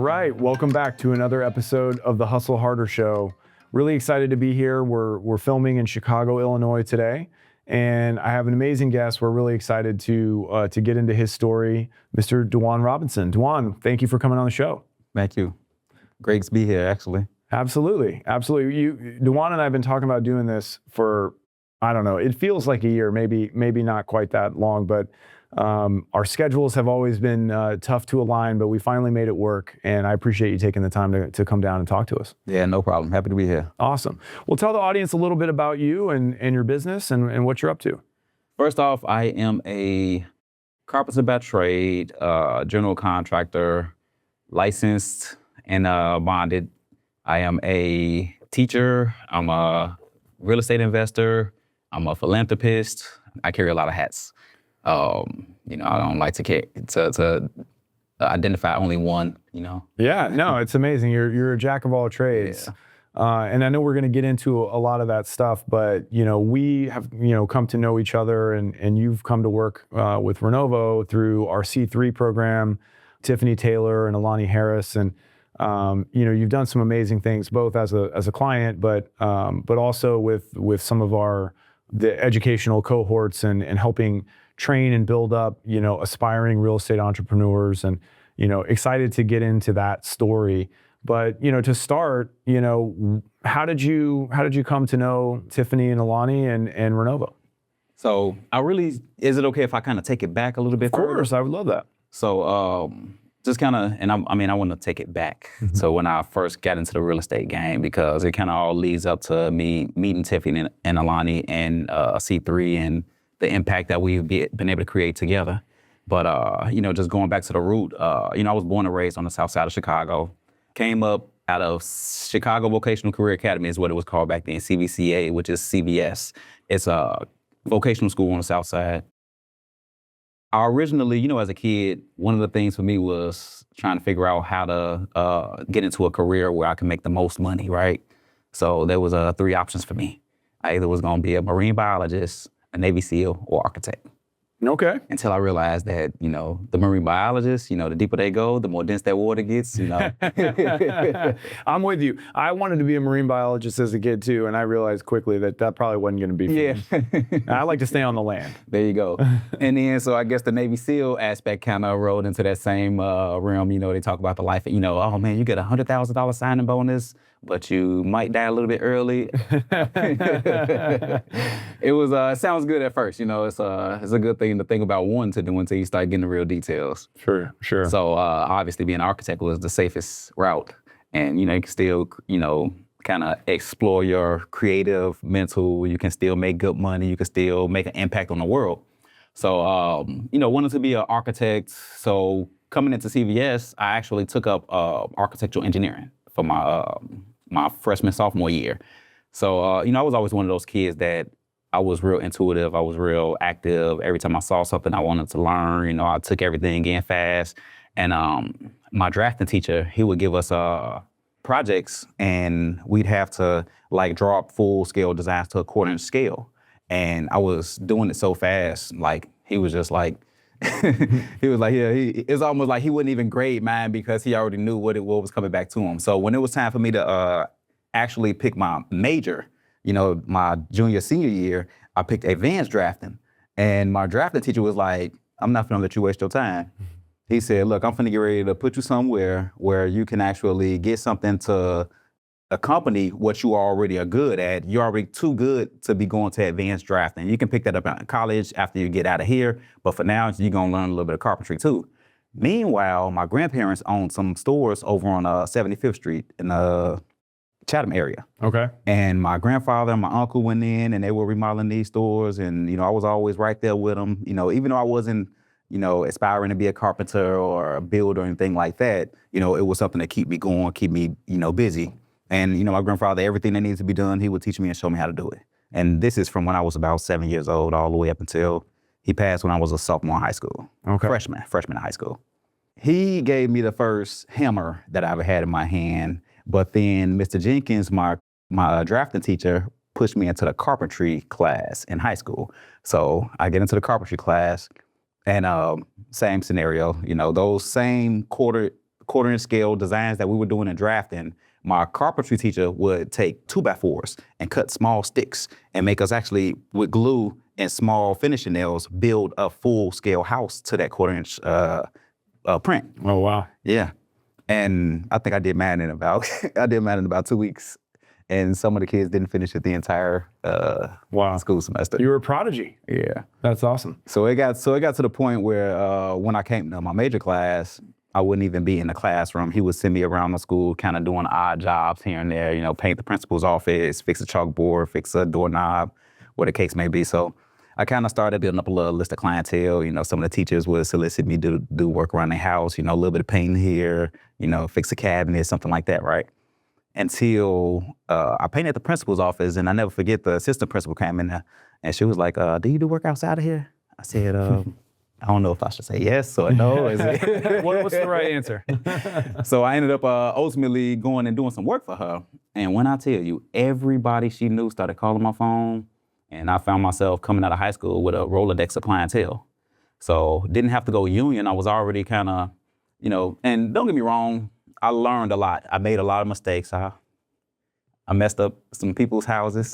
right, welcome back to another episode of the Hustle Harder Show. Really excited to be here. We're filming in Chicago, Illinois today, and I have an amazing guest. We're really excited to get into his story, Mr. Dajuan Robinson. Dajuan, thank you for coming on the show. Thank you. Great to be here, actually. Absolutely. Dajuan and I have been talking about doing this for, I don't know, it feels like a year, maybe not quite that long, but our schedules have always been tough to align, but we finally made it work, and I appreciate you taking the time to come down and talk to us. Yeah, no problem. Happy to be here. Awesome. Well, tell the audience a little bit about you and your business and what you're up to. First off, I am a carpenter by trade, general contractor, licensed and bonded. I am a teacher. I'm a real estate investor. I'm a philanthropist. I carry a lot of hats. I don't like to identify only one, Yeah, no, it's amazing. You're a jack of all trades. Yeah. And I know we're going to get into a lot of that stuff, but, we have, come to know each other, and you've come to work with Renovo through our C3 program, Tiffany Taylor and Alani Harris. And, you've done some amazing things, both as a client, but also with some of the educational cohorts and helping train and build up, aspiring real estate entrepreneurs, and, excited to get into that story. But, to start, how did you come to know Tiffany and Alani and Renovo? So is it okay if I kind of take it back a little bit? Of course, I would love that. So just kind of, and I want to take it back. Mm-hmm. So when I first got into the real estate game, because it kind of all leads up to me meeting Tiffany and Alani and C3 and the impact that we've been able to create together. But, just going back to the root, I was born and raised on the south side of Chicago. Came up out of Chicago Vocational Career Academy is what it was called back then, CVCA, which is CVS. It's a vocational school on the south side. I originally, as a kid, one of the things for me was trying to figure out how to get into a career where I can make the most money, right? So there was 3 options for me. I either was going to be a marine biologist, a Navy SEAL, or architect. Okay. Until I realized that, the marine biologists, the deeper they go, the more dense that water gets, I'm with you. I wanted to be a marine biologist as a kid too, and I realized quickly that probably wasn't going to be for me. I like to stay on the land. There you go. And then, so I guess the Navy SEAL aspect kind of rolled into that same realm. They talk about the life, oh man, you get a $100,000 signing bonus, but you might die a little bit early. It was sounds good at first, it's a good thing to think about wanting to do until you start getting the real details. Sure. So obviously being an architect was the safest route, and you can still kind of explore your creative mental. You can still make good money. You can still make an impact on the world. So wanted to be an architect. So coming into CVS, I actually took up architectural engineering for my freshman, sophomore year. So, I was always one of those kids that I was real intuitive. I was real active. Every time I saw something I wanted to learn, I took everything in fast. And my drafting teacher, he would give us projects, and we'd have to draw up full-scale designs to a quarter-inch scale. And I was doing it so fast, he was just he was like, it's almost like he wouldn't even grade mine because he already knew what was coming back to him. So when it was time for me to actually pick my major, my junior, senior year, I picked advanced drafting. And my drafting teacher was like, I'm not gonna let you waste your time. He said, look, I'm finna get ready to put you somewhere where you can actually get something to accompany what you already are good at. You're already too good to be going to advanced drafting. You can pick that up in college after you get out of here, but for now, you're gonna learn a little bit of carpentry too. Meanwhile, my grandparents owned some stores over on 75th Street in the Chatham area. Okay. And my grandfather and my uncle went in, and they were remodeling these stores, and I was always right there with them. Even though I wasn't, aspiring to be a carpenter or a builder or anything like that, it was something to keep me going, keep me, busy. And, my grandfather, everything that needs to be done, he would teach me and show me how to do it. And this is from when I was about 7 years old all the way up until he passed when I was a sophomore in high school. Okay. Freshman in high school. He gave me the first hammer that I ever had in my hand. But then Mr. Jenkins, my drafting teacher, pushed me into the carpentry class in high school. So I get into the carpentry class, and same scenario, those same quarter quarter-inch scale designs that we were doing in drafting, my carpentry teacher would take 2x4s and cut small sticks and make us actually, with glue and small finishing nails, build a full-scale house to that quarter-inch print. Oh, wow. Yeah. And I think I did mine in about 2 weeks. And some of the kids didn't finish it the entire school semester. You were a prodigy. Yeah. That's awesome. So it got to the point where when I came to my major class, I wouldn't even be in the classroom. He would send me around the school, kind of doing odd jobs here and there, paint the principal's office, fix a chalkboard, fix a doorknob, what the case may be. So I kind of started building up a little list of clientele. Some of the teachers would solicit me to do work around their house, a little bit of painting here, fix a cabinet, something like that, right? Until I painted the principal's office, and I never forget the assistant principal came in there, and she was like, do you do work outside of here? I said, I don't know if I should say yes or no. What's the right answer? So I ended up ultimately going and doing some work for her. And when I tell you, everybody she knew started calling my phone, and I found myself coming out of high school with a Rolodex of clientele. So didn't have to go union. I was already kind of, and don't get me wrong, I learned a lot. I made a lot of mistakes. I messed up some people's houses.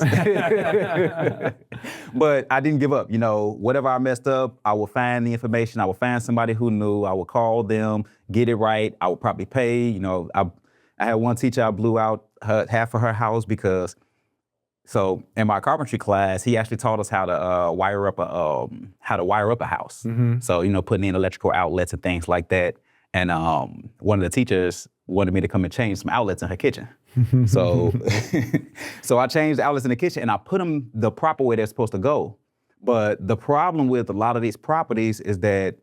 But I didn't give up. Whatever I messed up, I would find the information. I would find somebody who knew. I would call them, get it right. I would probably pay. I had one teacher, I blew out half of her house because, so in my carpentry class, he actually taught us how to wire up a house. Mm-hmm. So, putting in electrical outlets and things like that. And one of the teachers wanted me to come and change some outlets in her kitchen. So I changed the outlets in the kitchen and I put them the proper way they're supposed to go. But the problem with a lot of these properties is that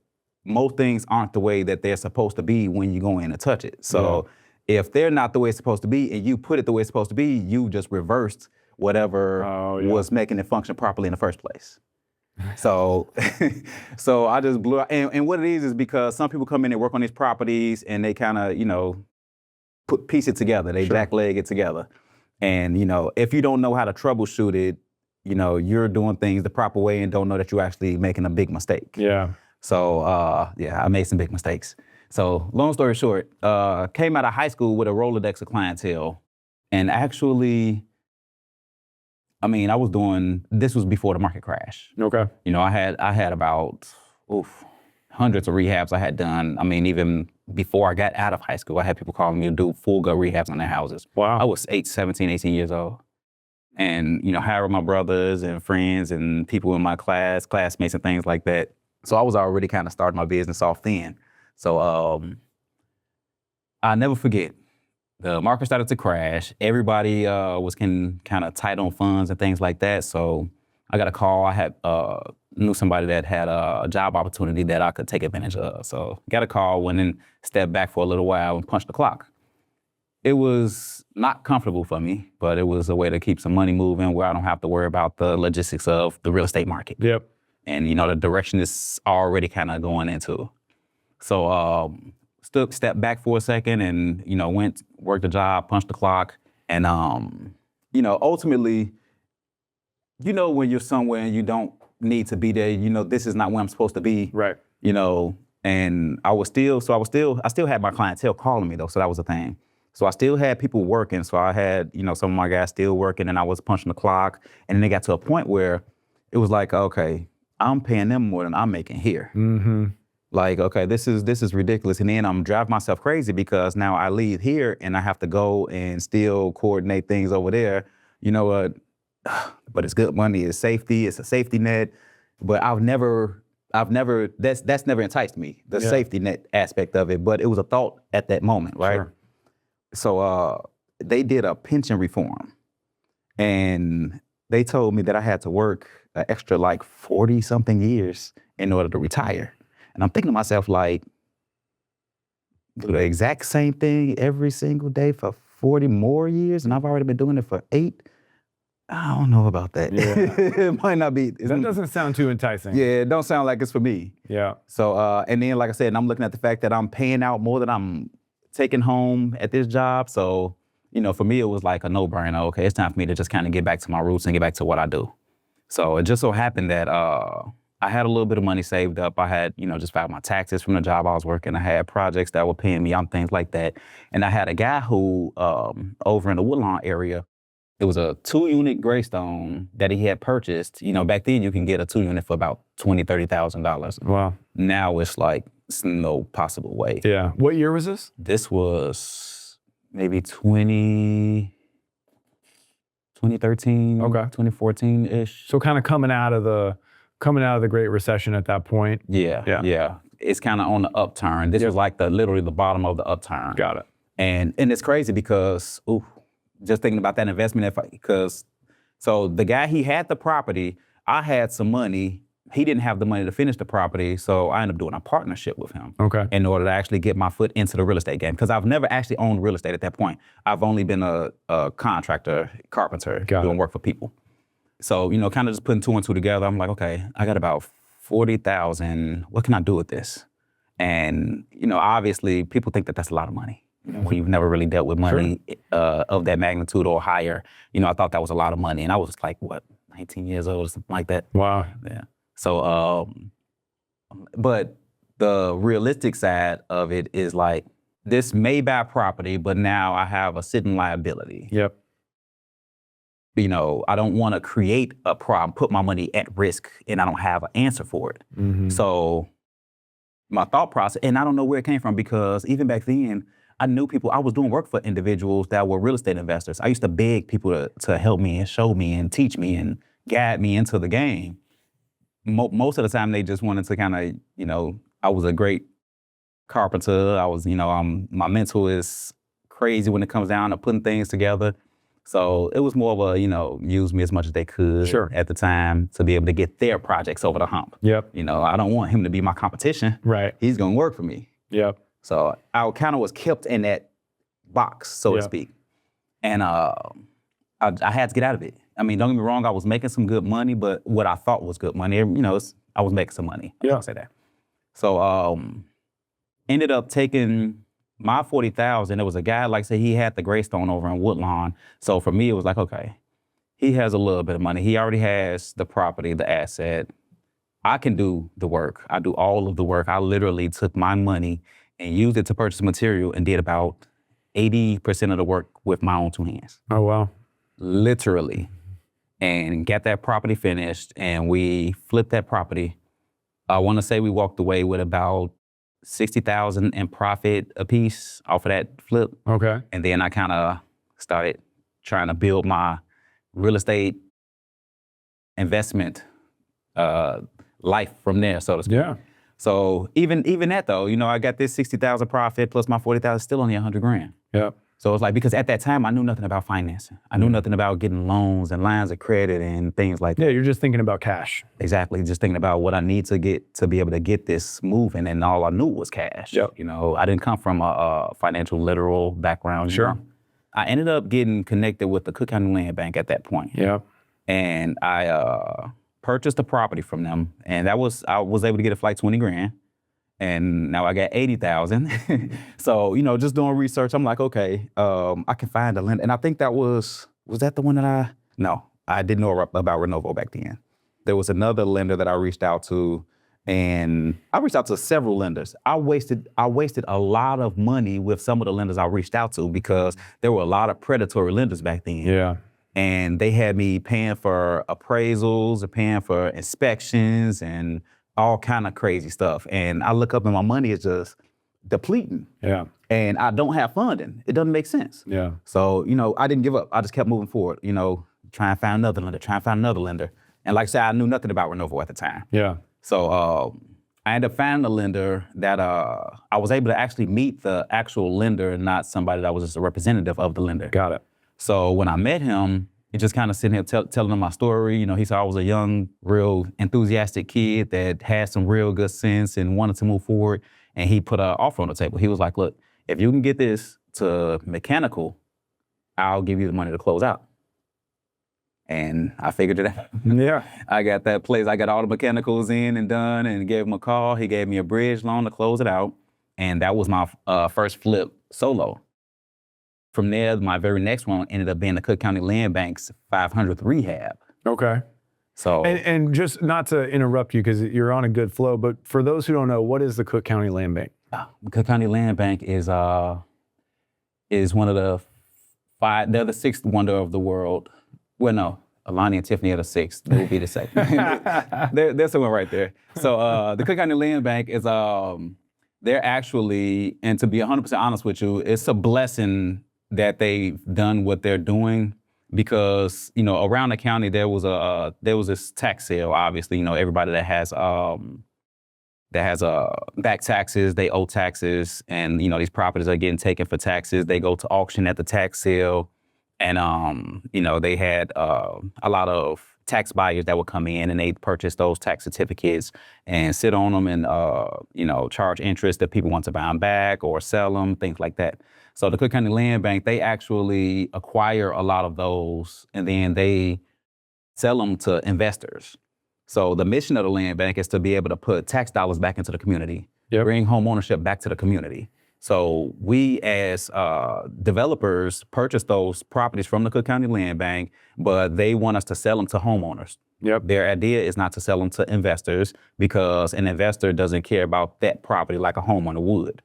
most things aren't the way that they're supposed to be when you go in and touch it. So if they're not the way it's supposed to be and you put it the way it's supposed to be, you just reversed whatever was making it function properly in the first place. So I just blew out. And what it is because some people come in and work on these properties and they kind of, piece it together. They jackleg it together. And, if you don't know how to troubleshoot it, you're doing things the proper way and don't know that you're actually making a big mistake. Yeah. So, I made some big mistakes. So long story short, came out of high school with a Rolodex of clientele. And actually, this was before the market crash. Okay. I had about hundreds of rehabs I had done. Even before I got out of high school, I had people calling me to do full gut rehabs on their houses. Wow. I was 17, 18 years old. And, hiring my brothers and friends and people in my classmates and things like that. So I was already kind of starting my business off then. So I'll never forget. The market started to crash. Everybody was kind of tight on funds and things like that. So I got a call. I had knew somebody that had a job opportunity that I could take advantage of. So got a call, went and stepped back for a little while and punched the clock. It was not comfortable for me, but it was a way to keep some money moving where I don't have to worry about the logistics of the real estate market. Yep. And the direction is already kind of going into. So stepped back for a second and, went, worked the job, punched the clock. And, ultimately, when you're somewhere and you don't need to be there, this is not where I'm supposed to be. Right. And I still had my clientele calling me though. So that was the thing. So I still had people working. So I had, some of my guys still working and I was punching the clock. And then it got to a point where it was like, okay, I'm paying them more than I'm making here. Mm-hmm. Like, okay, this is ridiculous. And then I'm driving myself crazy because now I leave here and I have to go and still coordinate things over there. You know what? But it's good money, it's safety, it's a safety net. But that's never enticed me, the safety net aspect of it. But it was a thought at that moment, right? Sure. So they did a pension reform. And they told me that I had to work an extra 40-something years in order to retire. And I'm thinking to myself, do the exact same thing every single day for 40 more years, and I've already been doing it for 8. I don't know about that. Yeah. It might not be. That doesn't sound too enticing. Yeah, it don't sound like it's for me. Yeah. So, and then like I said, I'm looking at the fact that I'm paying out more than I'm taking home at this job. So, for me, it was like a no-brainer. Okay, it's time for me to just kind of get back to my roots and get back to what I do. So it just so happened that I I had a little bit of money saved up. I had, just filed my taxes from the job I was working. I had projects that were paying me on things like that. And I had a guy who, over in the Woodlawn area, it was a 2-unit Greystone that he had purchased. Back then you can get a 2-unit for about $20,000, $30,000. Wow. Now it's like, it's no possible way. Yeah. What year was this? This was maybe 2013, Okay. 2014-ish. So kind of coming out of the Great Recession at that point. Yeah. It's kind of on the upturn. This was like literally the bottom of the upturn. Got it. And it's crazy because, just thinking about that investment, so the guy, he had the property, I had some money, he didn't have the money to finish the property, so I ended up doing a partnership with him. Okay. In order to actually get my foot into the real estate game, because I've never actually owned real estate at that point. I've only been a contractor, carpenter, doing work for people. So, kind of just putting 2 and 2 together, I'm like, okay, I got about $40,000, what can I do with this? And, obviously people think that that's a lot of money. When you've never really dealt with money of that magnitude or higher, I thought that was a lot of money. And I was like, 19 years old or something like that. Wow. Yeah. So, but the realistic side of it is like, this may buy property, but now I have a sitting liability. Yep. I don't want to create a problem, put my money at risk, and I don't have an answer for it. Mm-hmm. So my thought process, and I don't know where it came from, because even back then, I knew people, I was doing work for individuals that were real estate investors. I used to beg people to help me and show me and teach me and guide me into the game. Most of the time, they just wanted to kind of, I was a great carpenter. I was, my mental is crazy when it comes down to putting things together. So it was more of a, use me as much as they could at the time to be able to get their projects over the hump. Yep. I don't want him to be my competition. Right. He's going to work for me. Yep. So I kind of was kept in that box, so to speak. And I had to get out of it. I mean, don't get me wrong, I was making some good money, but what I thought was good money, I was making some money. I'll say that. So ended up taking my $40,000. There was a guy, like I said, he had the Greystone over in Woodlawn. So for me, it was like, okay, he has a little bit of money. He already has the property, the asset. I can do the work. I do all of the work. I literally took my money and used it to purchase material and did about 80% of the work with my own 2 hands. Oh, wow. Literally. And got that property finished, and we flipped that property. I want to say we walked away with about $60,000 in profit a piece off of that flip. Okay. And then I kind of started trying to build my real estate investment life from there, so to speak. Yeah. So even that though, I got this 60,000 profit plus my 40,000, still only 100 grand. Yeah. So it's like, because at that time I knew nothing about financing. I knew nothing about getting loans and lines of credit and things like that. Yeah, you're just thinking about cash. Exactly, just thinking about what I need to get to be able to get this moving, and all I knew was cash. Yep. I didn't come from a financial literal background. Sure. I ended up getting connected with the Cook County Land Bank at that point. Yeah. And I purchased a property from them, and I was able to get it for like 20 grand. And now I got 80,000. So, just doing research, I'm like, okay, I can find a lender. And I think was that the one that no, I didn't know about Renovo back then. There was another lender that I reached out to, and I reached out to several lenders. I wasted a lot of money with some of the lenders I reached out to, because there were a lot of predatory lenders back then. Yeah. And they had me paying for appraisals or paying for inspections and all kind of crazy stuff. And I look up and my money is just depleting. Yeah. And I don't have funding. It doesn't make sense. Yeah. So, I didn't give up. I just kept moving forward, try and find another lender, And like I said, I knew nothing about Renovo at the time. Yeah. So I ended up finding a lender that I was able to actually meet the actual lender, not somebody that was just a representative of the lender. Got it. So when I met him, he just kind of sitting here telling him my story. He said I was a young, real enthusiastic kid that had some real good sense and wanted to move forward. And he put an offer on the table. He was like, look, if you can get this to mechanical, I'll give you the money to close out. And I figured it out. Yeah. I got that place. I got all the mechanicals in and done, and gave him a call. He gave me a bridge loan to close it out. And that was my first flip solo. From there, my very next one ended up being the Cook County Land Bank's 500th Rehab. Okay. So And just not to interrupt you because you're on a good flow, but for those who don't know, what is the Cook County Land Bank? Cook County Land Bank is one of the 5. They're the 6th wonder of the world. Well, no, Alani and Tiffany are the 6th. They will be the 2nd. they're somewhere right there. So the Cook County Land Bank is they're actually, and to be 100% honest with you, it's a blessing that they've done what they're doing, because around the county there was this tax sale. Obviously, everybody that has back taxes, they owe taxes, and these properties are getting taken for taxes. They go to auction at the tax sale, and they had a lot of tax buyers that would come in and they purchase those tax certificates and sit on them and charge interest if people want to buy them back or sell them, things like that. So the Cook County Land Bank, they actually acquire a lot of those and then they sell them to investors. So the mission of the land bank is to be able to put tax dollars back into the community, bring home ownership back to the community. So we as developers purchase those properties from the Cook County Land Bank, but they want us to sell them to homeowners. Their idea is not to sell them to investors because an investor doesn't care about that property like a homeowner would.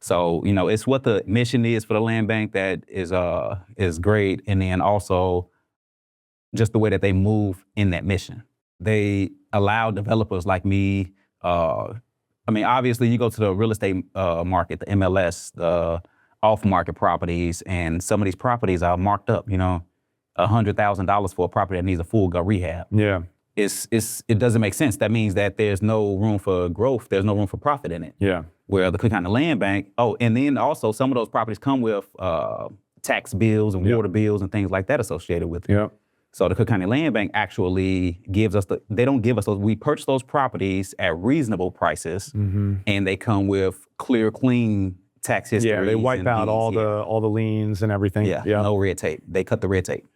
So, it's what the mission is for the land bank that is great. And then also just the way that they move in that mission. They allow developers like me, obviously you go to the real estate market, the MLS, the off-market properties, and some of these properties are marked up, $100,000 for a property that needs a full gut rehab. It doesn't make sense. That means that there's no room for growth. There's no room for profit in it. Where the Cook County Land Bank, and then also some of those properties come with tax bills and water bills and things like that associated with it. So the Cook County Land Bank actually gives us they don't give us those. We purchase those properties at reasonable prices, and they come with clear, clean tax history. They wipe out all the liens and everything. No red tape. They cut the red tape.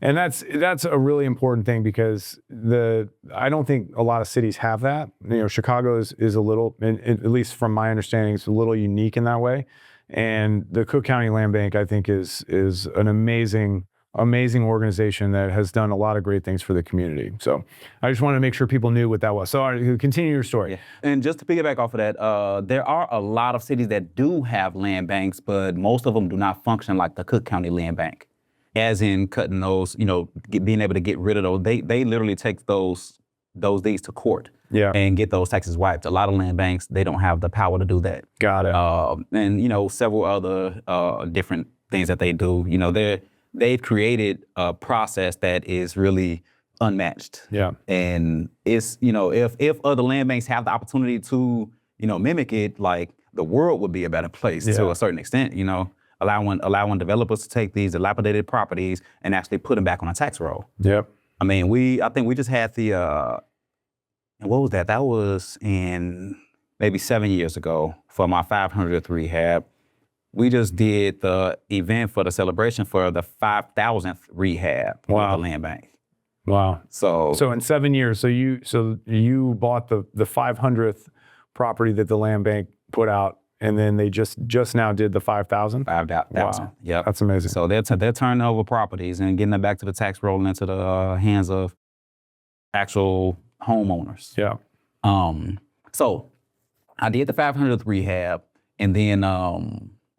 And that's a really important thing because I don't think a lot of cities have that. Chicago is a little, at least from my understanding, it's a little unique in that way. And the Cook County Land Bank, I think, is an amazing organization that has done a lot of great things for the community. So I just wanted to make sure people knew what that was. So continue your story. And just to piggyback off of that, there are a lot of cities that do have land banks, but most of them do not function like the Cook County Land Bank. As in cutting those, being able to get rid of those. They literally take those deeds to court and get those taxes wiped. A lot of land banks, they don't have the power to do that. Got it. And several other different things that they do. They've created a process that is really unmatched. And it's, if other land banks have the opportunity to, mimic it, like the world would be a better place to a certain extent, allowing developers to take these dilapidated properties and actually put them back on a tax roll. I think we just had what was that? That was in maybe 7 years ago for my 500th rehab. We just did the event for the celebration for the 5,000th rehab with the land bank. So in 7 years, so you bought the 500th property that the land bank put out, and then they just now did the 5,000? 5,000. Yep. That's amazing. So they're turning over properties and getting them back to the tax roll and into the hands of actual homeowners. So I did the 500th rehab, and then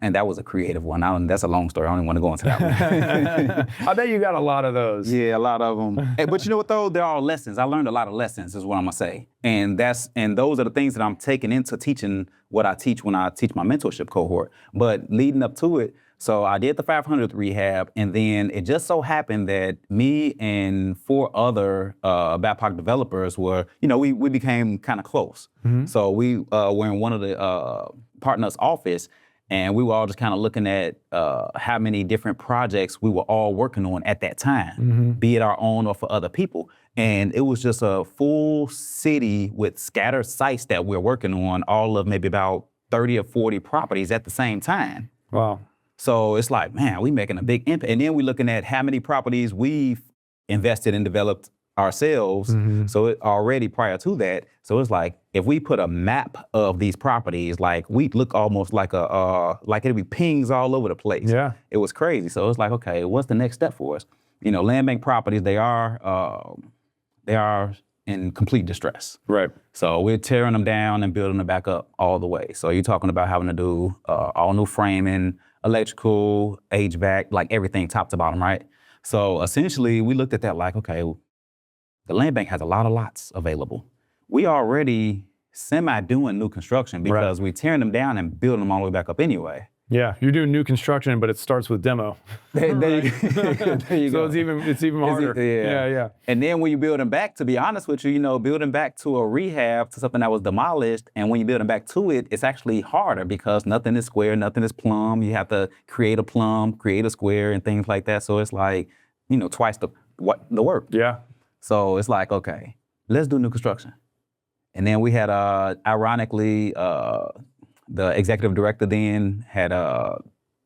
and that was a creative one. That's a long story. I don't even want to go into that one. I bet you got a lot of those. Yeah, a lot of them. But you know what though? They're all lessons. I learned a lot of lessons is what I'm gonna say. And those are the things that I'm taking into teaching what I teach when I teach my mentorship cohort. But leading up to it, so I did the 500th rehab, and then it just so happened that me and 4 other BAPOC developers were, we became kind of close. So we were in one of the partners' office, and we were all just kind of looking at how many different projects we were all working on at that time, be it our own or for other people. And it was just a full city with scattered sites that we're working on, all of maybe about 30 or 40 properties at the same time. Wow. So it's like, man, we making a big impact. And then we're looking at how many properties we've invested and developed ourselves. So it already prior to that. So it's like, if we put a map of these properties, like we look almost like like it'd be pings all over the place. It was crazy. So it's like, okay, what's the next step for us? Land bank properties, they are they are in complete distress. Right. So we're tearing them down and building them back up all the way. So you're talking about having to do all new framing, electrical, HVAC, like everything top to bottom, right? So essentially we looked at that like, okay, the land bank has a lot of lots available. We already semi-doing new construction because we're tearing them down and building them all the way back up anyway. Yeah, you're doing new construction, but it starts with demo. There you So go. it's even harder. Yeah. And then when you build them back, to be honest with you, building back to a rehab, to something that was demolished, and when you build them back to it, it's actually harder because nothing is square, nothing is plumb. You have to create a plumb, create a square, and things like that. So it's like, twice the work. Yeah. So it's like, okay, let's do new construction. And then we had, ironically, the executive director then had,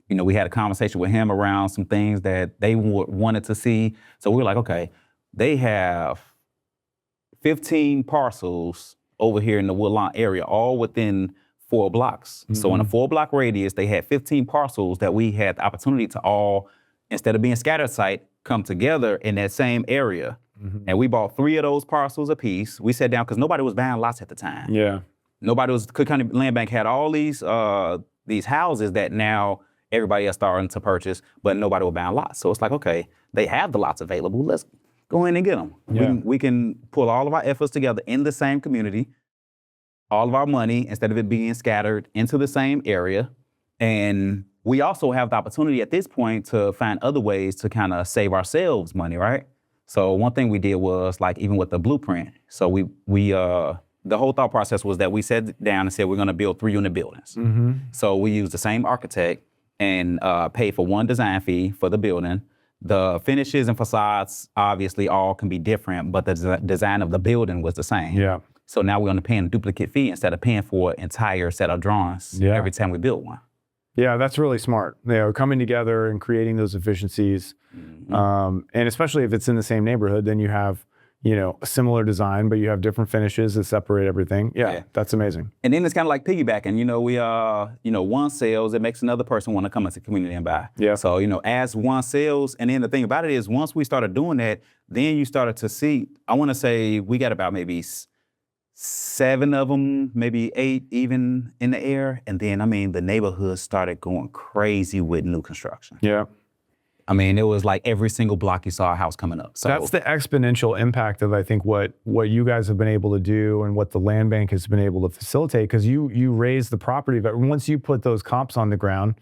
we had a conversation with him around some things that they wanted to see. So we were like, okay, they have 15 parcels over here in the Woodlawn area, all within 4 blocks. Mm-hmm. So in a 4-block radius, they had 15 parcels that we had the opportunity to all, instead of being scattered site, come together in that same area. Mm-hmm. And we bought 3 of those parcels apiece. We sat down, because nobody was buying lots at the time. Yeah. Cook County Land Bank had all these houses that now everybody else starting to purchase, but nobody was buying lots. So it's like, okay, they have the lots available. Let's go in and get them. Yeah. We can pull all of our efforts together in the same community, all of our money, instead of it being scattered into the same area. And we also have the opportunity at this point to find other ways to kind of save ourselves money, right? So one thing we did was, like, even with the blueprint. So the whole thought process was that we sat down and said we're going to build 3-unit buildings. Mm-hmm. So we used the same architect and paid for one design fee for the building. The finishes and facades obviously all can be different, but the design of the building was the same. Yeah. So now we're going to pay a duplicate fee instead of paying for an entire set of drawings every time we build one. Yeah, that's really smart. Coming together and creating those efficiencies. Mm-hmm. And especially if it's in the same neighborhood, then you have a similar design, but you have different finishes that separate everything. Yeah, that's amazing. And then it's kind of like piggybacking. One sells, it makes another person want to come into the community and buy. Yeah. So, as one sells, and then the thing about it is, once we started doing that, then you started to see, I want to say we got about maybe 7 of them, maybe 8 even in the air. And then, the neighborhood started going crazy with new construction. Yeah. It was like every single block you saw a house coming up. So that's the exponential impact of, I think, what you guys have been able to do and what the land bank has been able to facilitate, because you raise the property value. Once you put those comps on the ground,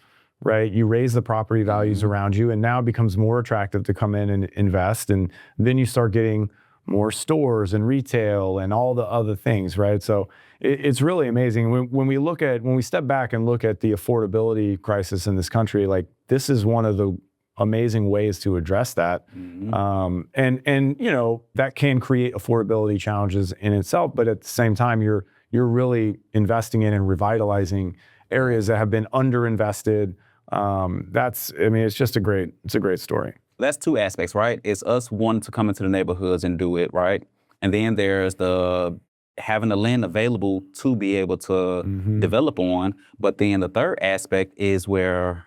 right, you raise the property values around you, and now it becomes more attractive to come in and invest. And then you start getting more stores and retail and all the other things, right? So it's really amazing. When we step back and look at the affordability crisis in this country, like, this is one of the amazing ways to address that. Mm-hmm. And that can create affordability challenges in itself, but at the same time, you're really investing in and revitalizing areas that have been underinvested. It's just a great story. That's 2 aspects, right? It's us wanting to come into the neighborhoods and do it, right? And then there's the having the land available to be able to develop on. But then the third aspect is where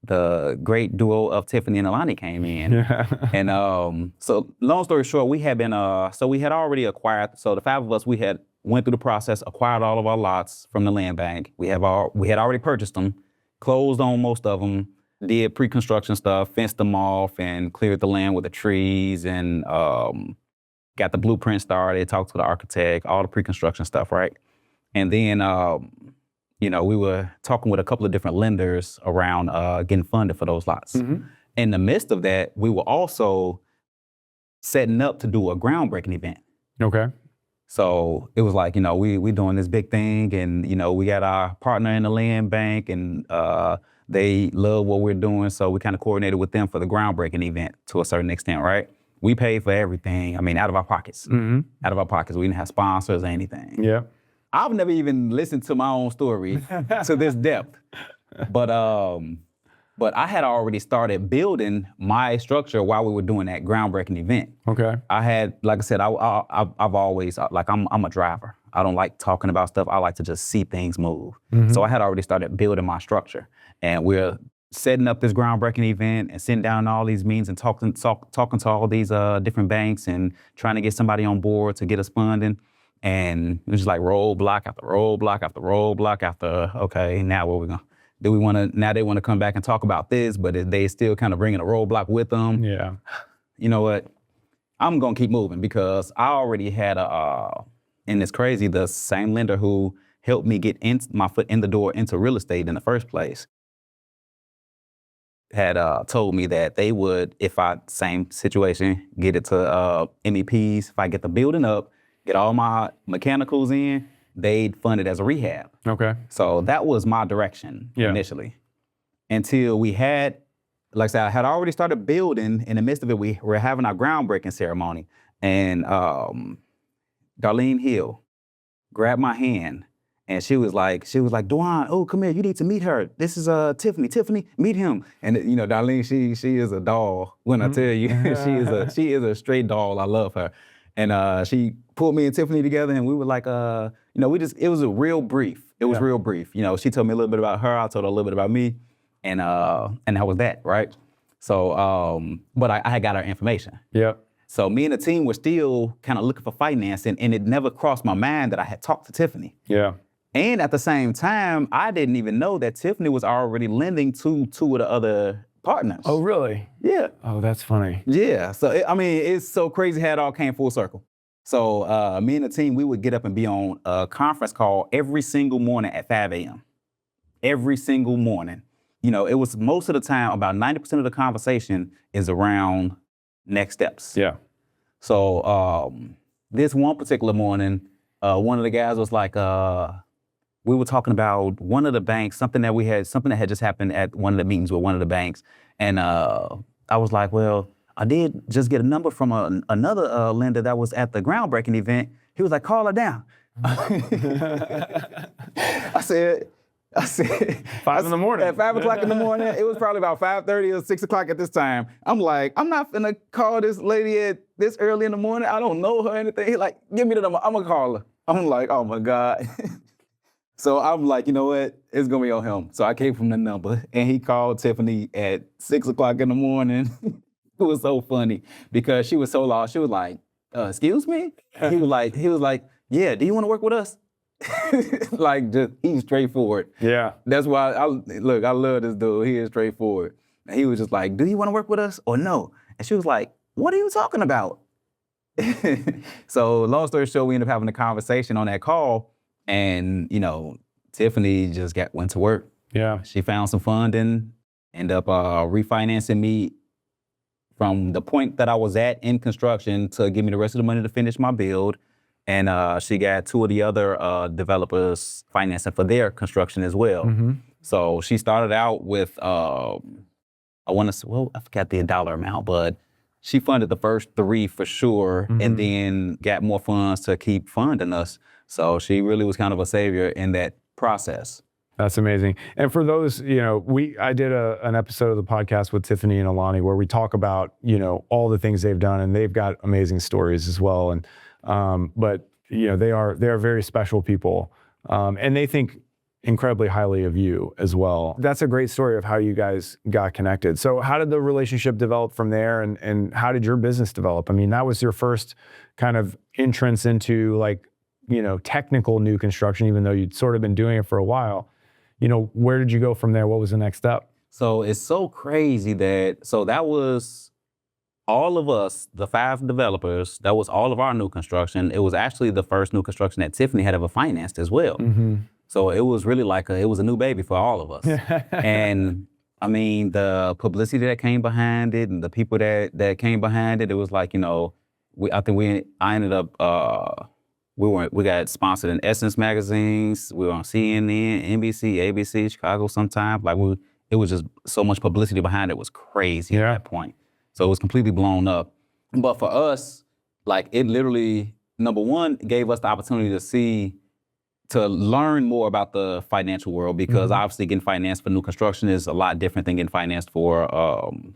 the great duo of Tiffany and Alani came in. Yeah. And so long story short, we had already acquired, so the 5 of us, we had went through the process, acquired all of our lots from the land bank. We had already purchased them, closed on most of them, did pre-construction stuff, fenced them off, and cleared the land with the trees, and got the blueprint started, talked to the architect, all the pre-construction stuff, right? And then we were talking with a couple of different lenders around getting funded for those lots. Mm-hmm. In the midst of that, we were also setting up to do a groundbreaking event. Okay. So it was like, we doing this big thing, and, we got our partner in the land bank, and they love what we're doing. So we kind of coordinated with them for the groundbreaking event to a certain extent, right? We paid for everything. out of our pockets. Mm-hmm. Out of our pockets. We didn't have sponsors or anything. Yeah. I've never even listened to my own story to this depth, but I had already started building my structure while we were doing that groundbreaking event. Okay. I had, like I said, I've always, I'm a driver. I don't like talking about stuff. I like to just see things move. Mm-hmm. So I had already started building my structure, and we're setting up this groundbreaking event and sitting down in all these meetings and talking to all these different banks and trying to get somebody on board to get us funding. And it was just like roadblock after roadblock after roadblock after, okay, now what we gonna do? Now they want to come back and talk about this, but they still kind of bringing a roadblock with them. Yeah. You know what? I'm gonna keep moving because I already had and it's crazy, the same lender who helped me get my foot in the door into real estate in the first place had told me that they would, same situation, get it to MEPs, if I get the building up, get all my mechanicals in, they'd fund it as a rehab. Okay. So that was my direction initially. Until we had, like I said, I had already started building. In the midst of it, we were having our groundbreaking ceremony. And Darlene Hill grabbed my hand and she was like, Dajuan, oh, come here, you need to meet her. This is Tiffany. Tiffany, meet him. And you know, Darlene, she is a doll. When I tell you, she is a straight doll. I love her. And she pulled me and Tiffany together, and we were like, you know, it was a real brief. It was real brief. You know, she told me a little bit about her. I told her a little bit about me, and that was that, right? So, but I had got her information. Yep. So me and the team were still kind of looking for financing, and it never crossed my mind that I had talked to Tiffany. Yeah. And at the same time, I didn't even know that Tiffany was already lending to two of the other partners. Oh, really? Yeah. Oh, that's funny. Yeah. So, it's so crazy how it all came full circle. So me and the team, we would get up and be on a conference call every single morning at 5 a.m. Every single morning. You know, it was most of the time, about 90% of the conversation is around next steps. Yeah. So this one particular morning, one of the guys was like, we were talking about one of the banks, something that had just happened at one of the meetings with one of the banks. And I was like, well, I did just get a number from another lender that was at the groundbreaking event. He was like, call her down. I said, 5 in the morning. At 5 o'clock in the morning. It was probably about 5:30 or 6 o'clock at this time. I'm like, I'm not finna call this lady at this early in the morning. I don't know her or anything. He's like, give me the number. I'm gonna call her. I'm like, oh my God. So I'm like, you know what? It's gonna be on him. So I gave him the number, and he called Tiffany at 6 o'clock in the morning. It was so funny because she was so lost. She was like, excuse me? He was like, yeah, do you wanna work with us? Like, just, he's straightforward. Yeah. That's why, I love this dude. He is straightforward. And he was just like, do you wanna work with us or no? And she was like, what are you talking about? So long story short, we ended up having a conversation on that call. And, you know, Tiffany just went to work. Yeah. She found some funding, ended up refinancing me from the point that I was at in construction to give me the rest of the money to finish my build. And she got two of the other developers financing for their construction as well. Mm-hmm. So she started out with, I forgot the dollar amount, but she funded the first 3 for sure, and then got more funds to keep funding us. So she really was kind of a savior in that process. That's amazing. And for those, you know, I did an episode of the podcast with Tiffany and Alani where we talk about, you know, all the things they've done, and they've got amazing stories as well. And but you know, they are very special people, and they think incredibly highly of you as well. That's a great story of how you guys got connected. So how did the relationship develop from there, and how did your business develop? I mean, that was your first kind of entrance into, like, you know, technical new construction, even though you'd sort of been doing it for a while. You know, where did you go from there? What was the next step? So it's so crazy that was all of us, the 5 developers, that was all of our new construction. It was actually the first new construction that Tiffany had ever financed as well. Mm-hmm. So it was really like it was a new baby for all of us. And I mean, the publicity that came behind it and the people that came behind it, it was like, you know, I ended up, we got sponsored in Essence magazines. We were on CNN, NBC, ABC, Chicago sometimes. Like, it was just so much publicity behind it. It was crazy at that point. So it was completely blown up. But for us, like, it literally, number one, gave us the opportunity to learn more about the financial world, because obviously getting financed for new construction is a lot different than getting financed for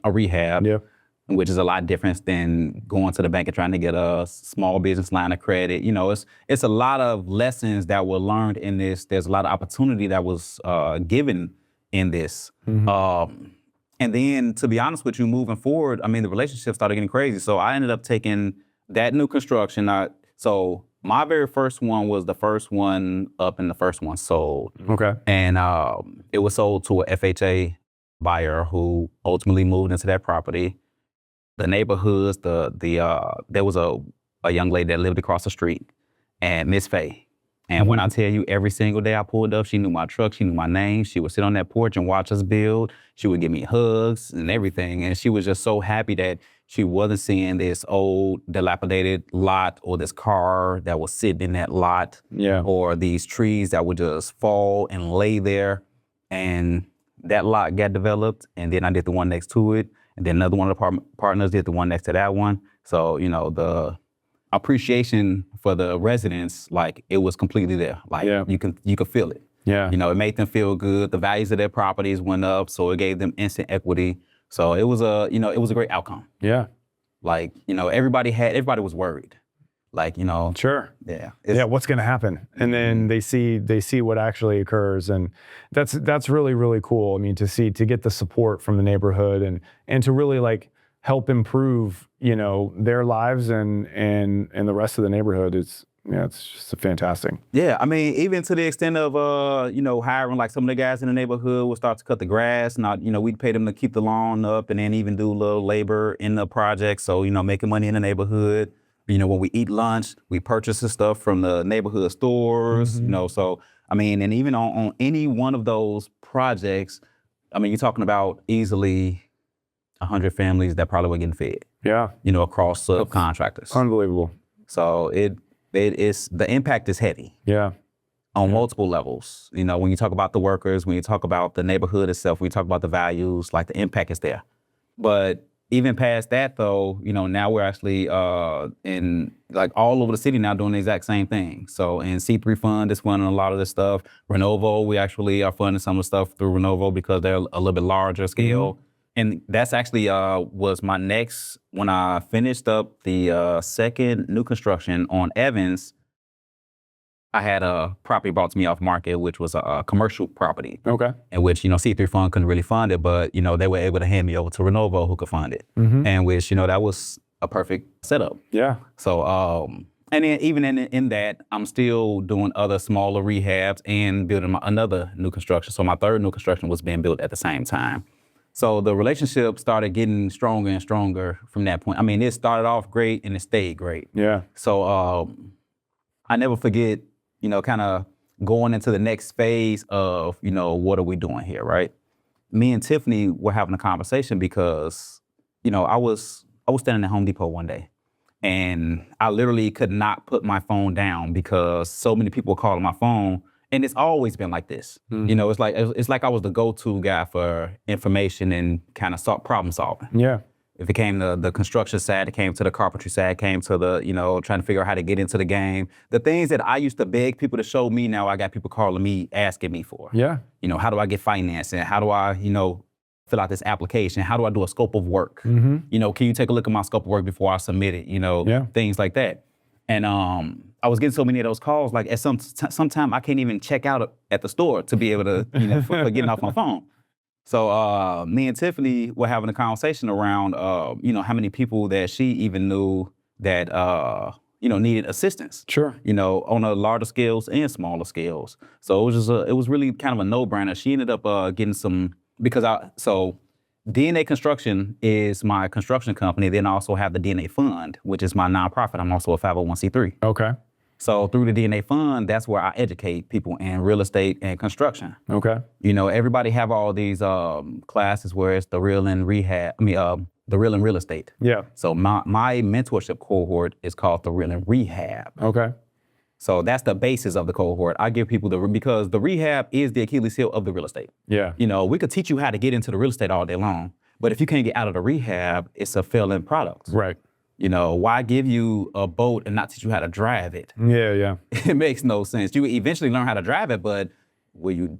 a rehab. Yep. Which is a lot different than going to the bank and trying to get a small business line of credit. You know, it's a lot of lessons that were learned in this. There's a lot of opportunity that was given in this. And then, to be honest with you, moving forward, I mean, the relationship started getting crazy. So I ended up taking that new construction. So my very first one was the first one up and the first one sold. Okay. And it was sold to a FHA buyer who ultimately moved into that property. The neighborhoods, there was a young lady that lived across the street, and Miss Faye. And when I tell you, every single day I pulled up, she knew my truck, she knew my name. She would sit on that porch and watch us build. She would give me hugs and everything. And she was just so happy that she wasn't seeing this old dilapidated lot or this car that was sitting in that lot, or these trees that would just fall and lay there. And that lot got developed, and then I did the one next to it, and then another one of the partners did the one next to that one. So, you know, the appreciation for the residents, like, it was completely there. Like, you could feel it. Yeah. You know, it made them feel good. The values of their properties went up, so it gave them instant equity. So it was a great outcome. Yeah. Like, you know, everybody was worried. Like, you know. Sure. Yeah. What's going to happen? And then they see what actually occurs. And that's really, really cool. I mean, to get the support from the neighborhood and to really like help improve, you know, their lives and the rest of the neighborhood. It's just fantastic. Yeah, I mean, even to the extent of, you know, hiring like some of the guys in the neighborhood would start to cut the grass. Not, you know, we'd pay them to keep the lawn up and then even do a little labor in the project. So, you know, making money in the neighborhood. You know, when we eat lunch, we purchase the stuff from the neighborhood stores, you know. So, I mean, and even on any one of those projects, I mean, you're talking about easily 100 families that probably were getting fed. Yeah. You know, across subcontractors. Unbelievable. So the impact is heavy. Yeah. On multiple levels. You know, when you talk about the workers, when you talk about the neighborhood itself, when you talk about the values, like, the impact is there. But even past that, though, you know, now we're actually in like all over the city now doing the exact same thing. So in C3 Fund is funding a lot of this stuff. Renovo, we actually are funding some of the stuff through Renovo because they're a little bit larger scale. And that's actually was my next, when I finished up the second new construction on Evans, I had a property brought to me off market, which was a commercial property. Okay. In which, you know, C3 Fund couldn't really fund it, but, you know, they were able to hand me over to Renovo who could fund it. And which, you know, that was a perfect setup. Yeah. So, and then even in that, I'm still doing other smaller rehabs and building another new construction. So my third new construction was being built at the same time. So the relationship started getting stronger and stronger from that point. I mean, it started off great and it stayed great. Yeah. So I never forget, you know, kind of going into the next phase of, you know, what are we doing here, right? Me and Tiffany were having a conversation because, you know, I was standing at Home Depot one day and I literally could not put my phone down because so many people were calling my phone. And it's always been like this. You know, it's like I was the go-to guy for information and kind of problem solving. Yeah. If it came to the construction side, it came to the carpentry side, it came to the, you know, trying to figure out how to get into the game. The things that I used to beg people to show me, now I got people calling me, asking me for. Yeah. You know, how do I get financing? How do I, you know, fill out this application? How do I do a scope of work? You know, can you take a look at my scope of work before I submit it? You know, things like that. And I was getting so many of those calls, like at some time I can't even check out at the store to be able to, you know, for getting off my phone. So me and Tiffany were having a conversation around, you know, how many people that she even knew that, you know, needed assistance. Sure. You know, on a larger scales and smaller scales. So it was really kind of a no-brainer. She ended up getting some, so DNA Construction is my construction company. Then I also have the DNA Fund, which is my nonprofit. I'm also a 501c3. Okay. So through the DNA Fund, that's where I educate people in real estate and construction. Okay. You know, everybody have all these classes where it's the real and rehab. The real and real estate. Yeah. So my mentorship cohort is called the real and rehab. Okay. So that's the basis of the cohort. I give people because the rehab is the Achilles heel of the real estate. Yeah. You know, we could teach you how to get into the real estate all day long, but if you can't get out of the rehab, it's a failing product. Right. You know, why give you a boat and not teach you how to drive it? Yeah, yeah. It makes no sense. You eventually learn how to drive it, but will you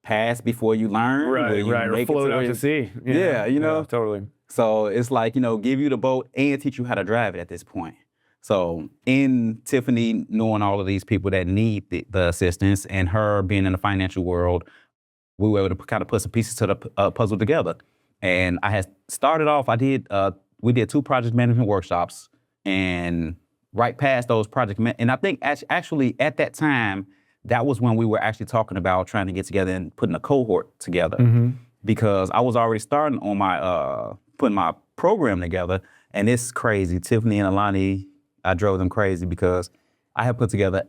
pass before you learn? Right, right. Or float out to sea. Yeah, you know? Yeah, totally. So it's like, you know, give you the boat and teach you how to drive it at this point. So in Tiffany knowing all of these people that need the assistance and her being in the financial world, we were able to kind of put some pieces to the puzzle together. And I had started off, we did 2 project management workshops, and right past those and I think actually at that time, that was when we were actually talking about trying to get together and putting a cohort together. Because I was already starting on my, putting my program together, and it's crazy. Tiffany and Alani, I drove them crazy because I had put together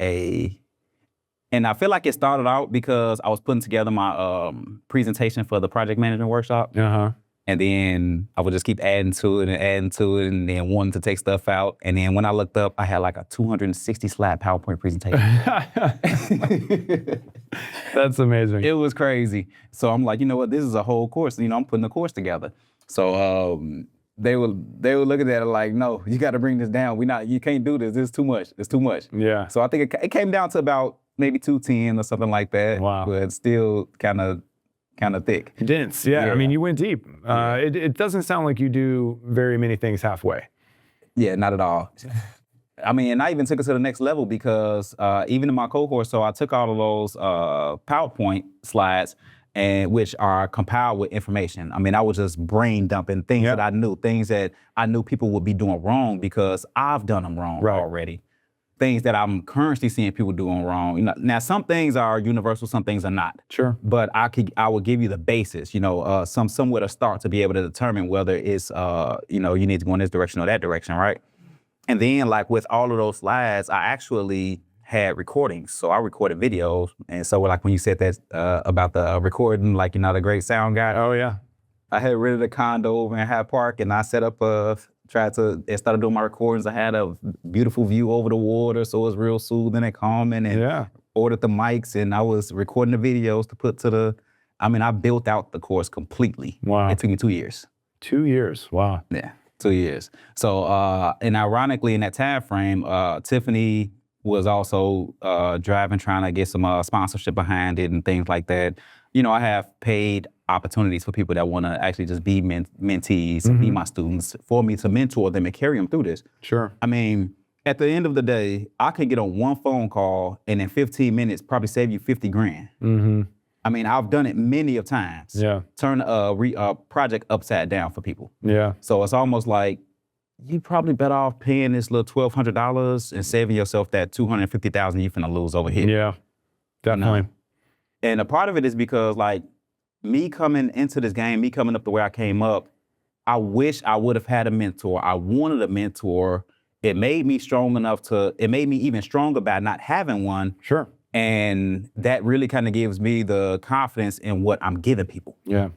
and I feel like it started out because I was putting together my presentation for the project management workshop. And then I would just keep adding to it, and then wanting to take stuff out. And then when I looked up, I had like a 260 slide PowerPoint presentation. That's amazing. It was crazy. So I'm like, you know what, this is a whole course. You know, I'm putting a course together. So they were looking at it like, no, you got to bring this down. You can't do this. It's too much. It's too much. Yeah. So I think it came down to about maybe 210 or something like that. Wow. But still kind of thick. Dense, yeah. I mean, you went deep. It doesn't sound like you do very many things halfway. Yeah, not at all. I mean, and I even took it to the next level because even in my cohort, so I took all of those PowerPoint slides, and which are compiled with information. I mean, I was just brain dumping things that I knew, things that I knew people would be doing wrong because I've done them wrong already. Things that I'm currently seeing people doing wrong. You know, now some things are universal, some things are not. Sure. But I will give you the basis, you know, somewhere to start to be able to determine whether it's, you know, you need to go in this direction or that direction, right? And then like with all of those slides, I actually had recordings. So I recorded videos. And so like when you said that about the recording, like, you know, the great sound guy. Oh yeah. I had rented a condo over in Hyde Park, and I set up started doing my recordings. I had a beautiful view over the water, so it was real soothing and calming, and ordered the mics, and I was recording the videos to put to I built out the course completely. Wow. It took me 2 years. 2 years, wow. Yeah, 2 years. So, and ironically in that time frame, Tiffany was also driving, trying to get some sponsorship behind it and things like that. You know, I have paid opportunities for people that want to actually just be mentees, be my students, for me to mentor them and carry them through this. Sure. I mean, at the end of the day, I could get on one phone call and in 15 minutes probably save you 50 grand. I mean, I've done it many of times. Yeah. Turn a project upside down for people. Yeah. So it's almost like you probably better off paying this little $1,200 and saving yourself that $250,000 you're finna lose over here. Yeah, definitely. You know? And a part of it is because like me coming into this game, me coming up the way I came up, I wish I would have had a mentor. I wanted a mentor. It made me it made me even stronger by not having one. Sure. And that really kind of gives me the confidence in what I'm giving people. Yeah.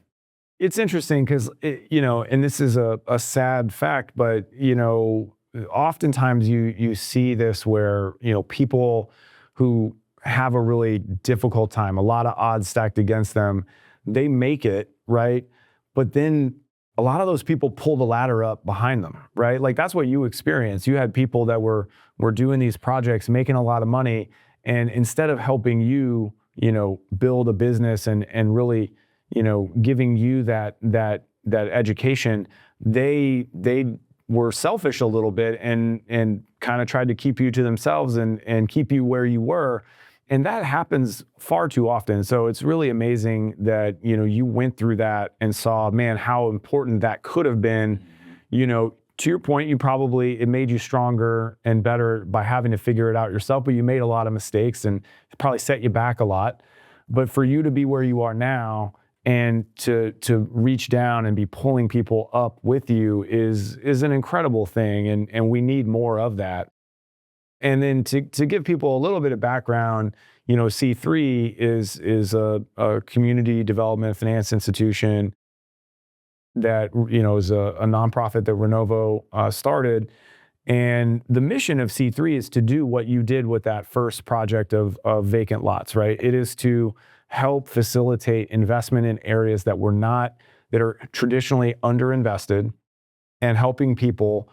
It's interesting because, you know, and this is a sad fact, but, you know, oftentimes you see this where, you know, people who have a really difficult time, a lot of odds stacked against them, they make it, right? But then a lot of those people pull the ladder up behind them, right? Like that's what you experienced. You had people that were doing these projects, making a lot of money, and instead of helping you, you know, build a business and really, you know, giving you that education, they were selfish a little bit and kind of tried to keep you to themselves and keep you where you were. And that happens far too often. So it's really amazing that, you know, you went through that and saw, man, how important that could have been. You know, to your point, it made you stronger and better by having to figure it out yourself, but you made a lot of mistakes and it probably set you back a lot. But for you to be where you are now and to reach down and be pulling people up with you is an incredible thing. And we need more of that. And then to give people a little bit of background, you know, C3 is a community development finance institution that, you know, is a nonprofit that Renovo started. And the mission of C3 is to do what you did with that first project of vacant lots, right? It is to help facilitate investment in areas that are traditionally underinvested, and helping people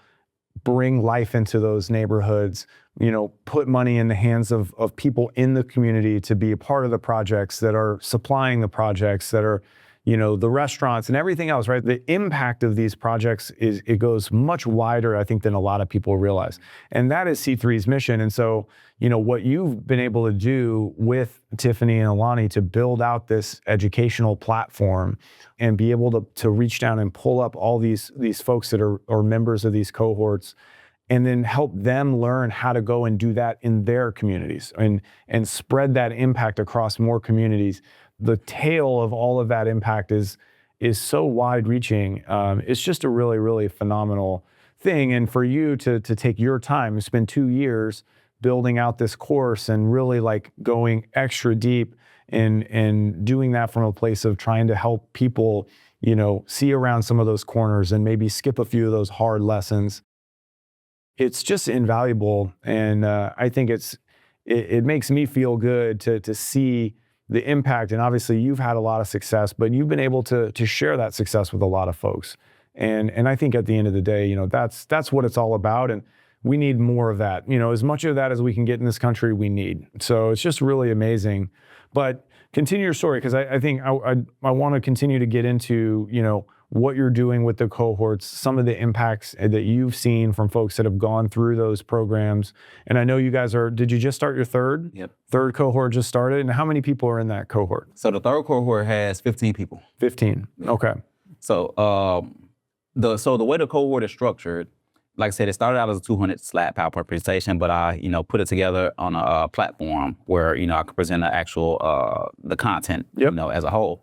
bring life into those neighborhoods, you know, put money in the hands of people in the community to be a part of the projects, that are supplying the projects, that are, the restaurants and everything else, right? The impact of these projects it goes much wider, I think, than a lot of people realize. And that is C3's mission. And so, what you've been able to do with Tiffany and Alani to build out this educational platform and be able to reach down and pull up all these folks that are members of these cohorts, and then help them learn how to go and do that in their communities and spread that impact across more communities. The tail of all of that impact is so wide reaching. It's just a really, really phenomenal thing. And for you to take your time, spend 2 years building out this course and really like going extra deep and doing that from a place of trying to help people, see around some of those corners and maybe skip a few of those hard lessons. It's just invaluable. And I think it makes me feel good to see the impact. And obviously you've had a lot of success, but you've been able to share that success with a lot of folks. And I think at the end of the day, that's what it's all about. And we need more of that. As much of that as we can get in this country, we need. So it's just really amazing. But continue your story, because I think I want to continue to get into, what you're doing with the cohorts, some of the impacts that you've seen from folks that have gone through those programs. And I know you guys did you just start your third? Yep. Third cohort just started. And how many people are in that cohort? So the third cohort has 15 people. 15, okay. So the way the cohort is structured, like I said, it started out as a 200 slab PowerPoint presentation, but I, put it together on a platform where, I could present the actual, the content, as a whole.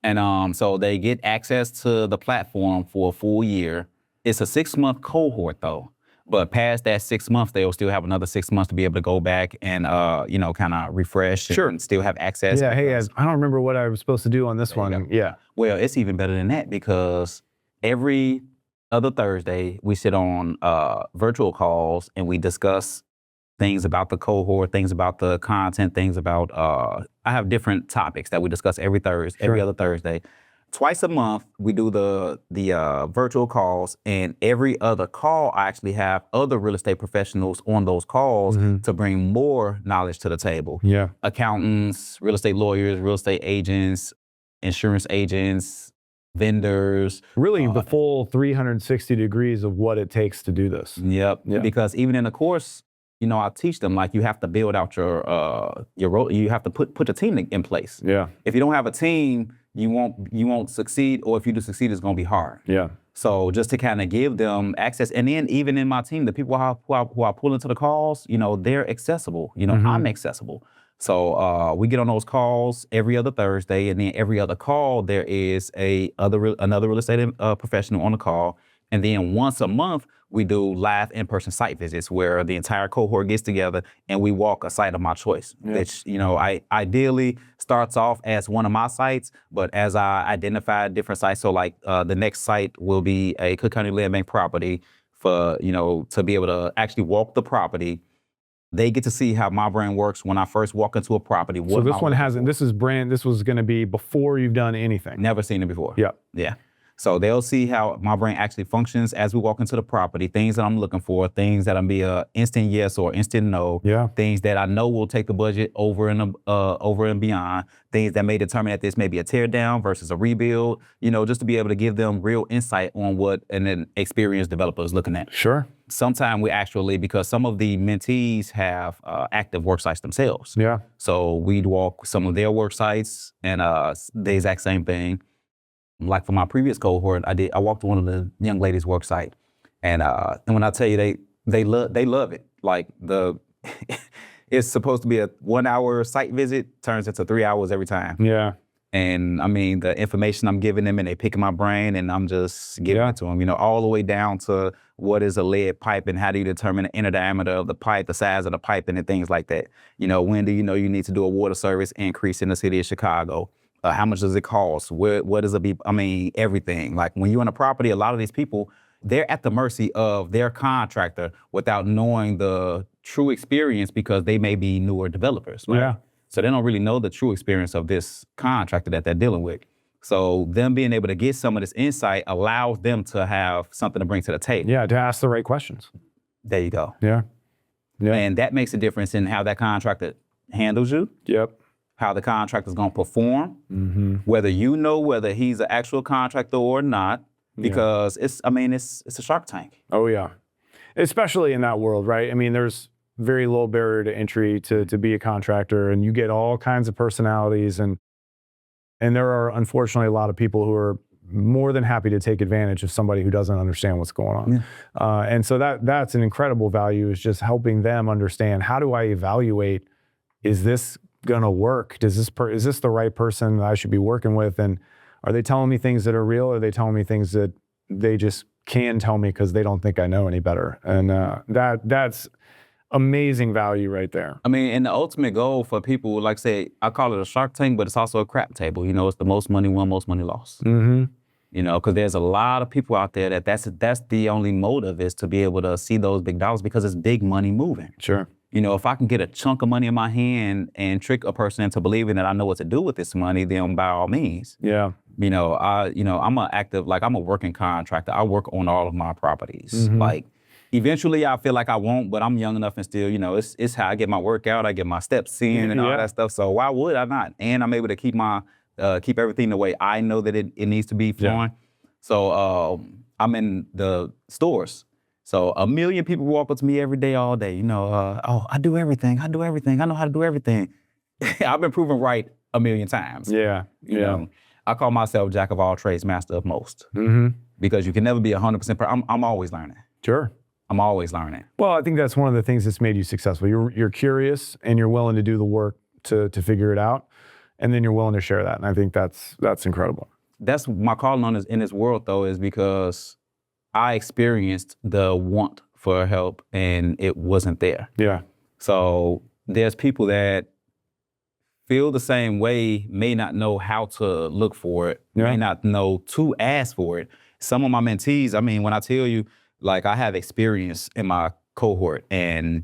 And so they get access to the platform for a full year. It's a 6-month cohort though, but past that 6 months, they'll still have another 6 months to be able to go back and, kind of refresh and still have access. Yeah, hey, I don't remember what I was supposed to do on this one. Yeah. Well, it's even better than that, because every other Thursday, we sit on virtual calls and we discuss things about the cohort, things about the content, things about, I have different topics that we discuss every Thursday, every other Thursday. Twice a month, we do the virtual calls, and every other call, I actually have other real estate professionals on those calls to bring more knowledge to the table. Yeah. Accountants, real estate lawyers, real estate agents, insurance agents, vendors. Really the full 360 degrees of what it takes to do this. Yep. Because even in the course, I teach them, like, you have to build out your role. You have to put a team in place. Yeah. If you don't have a team, you won't succeed, or if you do succeed, it's gonna be hard. Yeah. So just to kind of give them access, and then even in my team, the people who I pull into the calls, they're accessible. I'm accessible. So we get on those calls every other Thursday, and then every other call there is another real estate professional on the call. And then once a month, we do live in-person site visits where the entire cohort gets together and we walk a site of my choice, which, I ideally starts off as one of my sites, but as I identify different sites, so like the next site will be a Cook County Land Bank property for, to be able to actually walk the property. They get to see how my brain works when I first walk into a property. So this one hasn't, this was gonna be before you've done anything. Never seen it before. Yeah. Yeah. So they'll see how my brain actually functions as we walk into the property, things that I'm looking for, things that'll be a instant yes or instant no, things that I know will take the budget over and beyond, things that may determine that this may be a tear down versus a rebuild, just to be able to give them real insight on what an experienced developer is looking at. Sure. Sometimes we actually, because some of the mentees have active work sites themselves. Yeah. So we'd walk some of their work sites and the exact same thing. Like for my previous cohort, I walked one of the young ladies' work site, and when I tell you they love it. Like it's supposed to be a 1-hour site visit, turns into 3 hours every time. Yeah. And I mean, the information I'm giving them, and they picking my brain, and I'm just giving it to them, all the way down to what is a lead pipe and how do you determine the inner diameter of the pipe, the size of the pipe, and things like that. When do you know you need to do a water service increase in the city of Chicago? How much does it cost? What does it be? I mean, everything. Like when you're on a property, a lot of these people, they're at the mercy of their contractor without knowing the true experience, because they may be newer developers, right? Yeah. So they don't really know the true experience of this contractor that they're dealing with. So them being able to get some of this insight allows them to have something to bring to the table. Yeah, to ask the right questions. There you go. Yeah. And that makes a difference in how that contractor handles you. Yep. how the contractor is going to perform, Mm-hmm. whether you know whether he's an actual contractor or not, because it's a Shark Tank. Oh yeah, especially in that world, right? I mean, there's very low barrier to entry to be a contractor, and you get all kinds of personalities, and there are unfortunately a lot of people who are more than happy to take advantage of somebody who doesn't understand what's going on. And so that's an incredible value, is just helping them understand, how do I evaluate, is this gonna work? Is this the right person that I should be working with? And are they telling me things that are real? Or are they telling me things that they just can tell me because they don't think I know any better? And that's amazing value right there. I mean, and the ultimate goal for people, like say, I call it a Shark Tank, but it's also a crap table. You know, it's the most money won, most money lost. Mm-hmm. You know, because there's a lot of people out there that's the only motive, is to be able to see those big dollars, because it's big money moving. Sure. You know, if I can get a chunk of money in my hand and trick a person into believing that I know what to do with this money, then by all means. Yeah. I'm a working contractor. I work on all of my properties. Mm-hmm. Like, eventually I feel like I won't, but I'm young enough and still, you know, it's how I get my workout, I get my steps in and all that stuff. So why would I not? And I'm able to keep everything the way I know that it needs to be flowing. Yeah. So I'm in the stores. So 1 million people walk up to me every day, all day. You know, I do everything. I know how to do everything. I've been proven right 1 million times. Yeah. You know, I call myself jack of all trades, master of most. Mm-hmm. Because you can never be 100%. I'm always learning. Sure. I'm always learning. Well, I think that's one of the things that's made you successful. You're curious, and you're willing to do the work to figure it out, and then you're willing to share that. And I think that's incredible. That's my calling in this world, though, is because I experienced the want for help and it wasn't there. Yeah. So there's people that feel the same way, may not know how to look for it, may not know to ask for it. Some of my mentees, I mean, when I tell you, like, I have experience in my cohort, and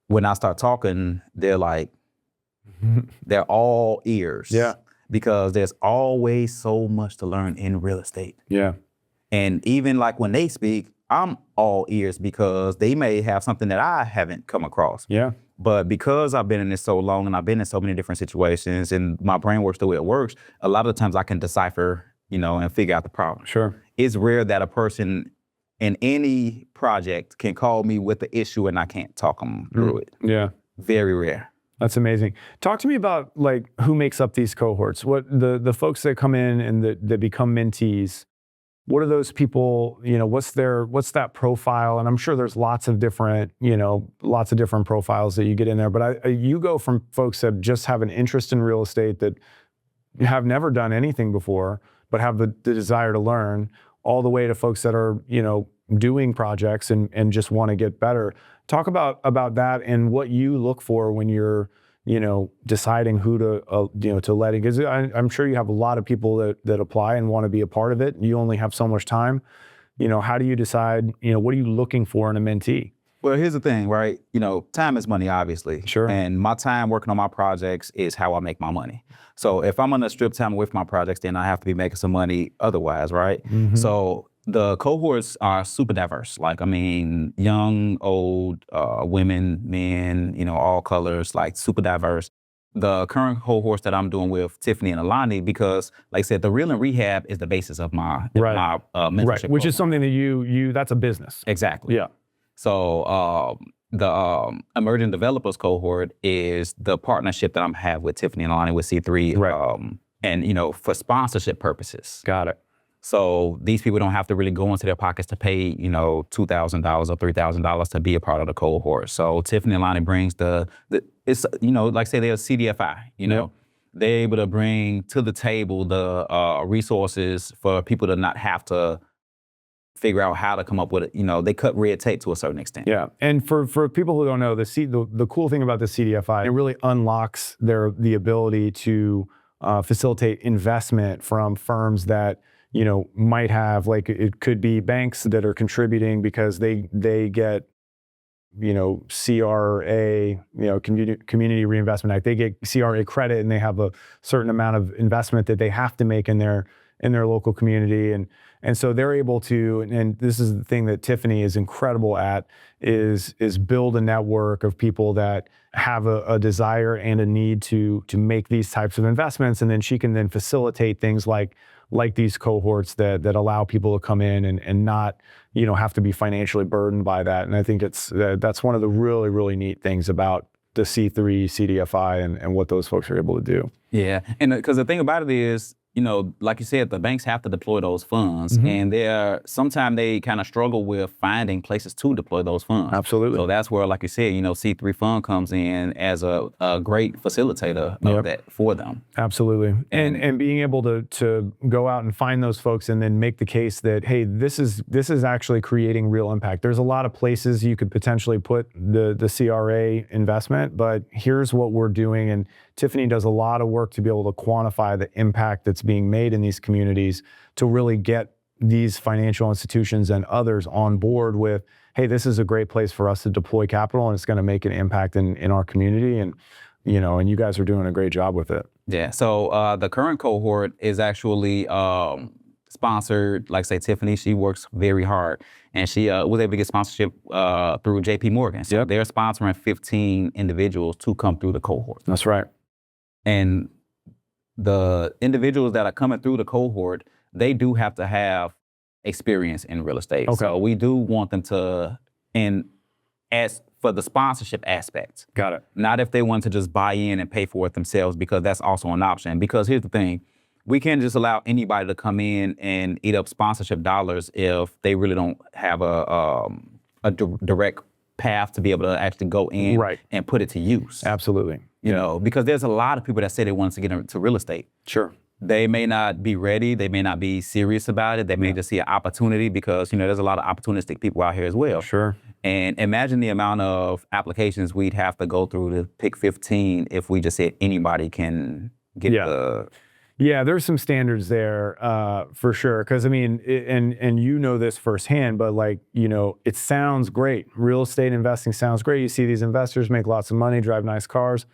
when I start talking, they're like, they're all ears. Yeah. Because there's always so much to learn in real estate. Yeah. And even like when they speak, I'm all ears, because they may have something that I haven't come across. Yeah. But because I've been in this so long and I've been in so many different situations and my brain works the way it works, a lot of the times I can decipher, you know, and figure out the problem. Sure. It's rare that a person in any project can call me with the issue and I can't talk them through it. Yeah. Very rare. That's amazing. Talk to me about, like, who makes up these cohorts. What the folks that come in and that become mentees, what are those people, you know, what's that profile? And I'm sure there's lots of different profiles that you get in there, but you go from folks that just have an interest in real estate, that have never done anything before, but have the desire to learn, all the way to folks that are, you know, doing projects and just want to get better. Talk about that and what you look for when you're, you know, deciding who to, to let in. Because I'm sure you have a lot of people that apply and want to be a part of it. You only have so much time. You know, how do you decide, you know, what are you looking for in a mentee? Well, here's the thing, right? You know, time is money, obviously. Sure. And my time working on my projects is how I make my money. So if I'm gonna strip time away from my projects, then I have to be making some money otherwise, right? Mm-hmm. So the cohorts are super diverse. Like, I mean, young, old, women, men, you know, all colors, like super diverse. The current cohorts that I'm doing with Tiffany and Alani, because like I said, the Real and Rehab is the basis of my mentorship. Right, which is something that you that's a business. Exactly. Yeah. So the emerging developers cohort is the partnership that I'm have with Tiffany and Alani with C3, right. And, you know, for sponsorship purposes. Got it. So these people don't have to really go into their pockets to pay, you know, $2,000 or $3,000 to be a part of the cohort. So Tiffany and Alani brings it's, you know, like say they're a CDFI, you know, they're able to bring to the table the resources for people to not have to figure out how to come up with it. You know, they cut red tape to a certain extent. Yeah, and for people who don't know, the cool thing about the CDFI, it really unlocks the ability to facilitate investment from firms that, you know, might have, like, it could be banks that are contributing because they get, you know, CRA, you know, Community Reinvestment Act. They get CRA credit and they have a certain amount of investment that they have to make in their local community. And so they're able to, and this is the thing that Tiffany is incredible at, is build a network of people that have a desire and a need to make these types of investments. And then she can then facilitate things like these cohorts that allow people to come in and not, have to be financially burdened by that. And I think that's one of the really, really neat things about the C3, CDFI, and what those folks are able to do. Yeah, and because the thing about it is, like you said, the banks have to deploy those funds, and sometimes they kind of struggle with finding places to deploy those funds. Absolutely. So that's where, like you said, C3 Fund comes in as a great facilitator of that for them. Absolutely. And being able to go out and find those folks and then make the case that, hey, this is actually creating real impact. There's a lot of places you could potentially put the CRA investment, but here's what we're doing. And Tiffany does a lot of work to be able to quantify the impact that's being made in these communities to really get these financial institutions and others on board with, hey, this is a great place for us to deploy capital, and it's going to make an impact in our community. And, and you guys are doing a great job with it. Yeah. So the current cohort is actually sponsored, like say Tiffany, she works very hard, and she was able to get sponsorship through JP Morgan. So they're sponsoring 15 individuals to come through the cohort. That's right. And the individuals that are coming through the cohort, they do have to have experience in real estate. Okay. So we do want them to, and as for the sponsorship aspect. Got it. Not if they want to just buy in and pay for it themselves, because that's also an option. Because here's the thing, we can't just allow anybody to come in and eat up sponsorship dollars if they really don't have a direct path to be able to actually go in and put it to use. Absolutely. Because there's a lot of people that say they want to get into real estate. Sure. They may not be ready. They may not be serious about it. They may just see an opportunity because, there's a lot of opportunistic people out here as well. Sure. And imagine the amount of applications we'd have to go through to pick 15 if we just said anybody can get the... Yeah, there's some standards there for sure. Because and this firsthand, but it sounds great. Real estate investing sounds great. You see these investors make lots of money, drive nice cars.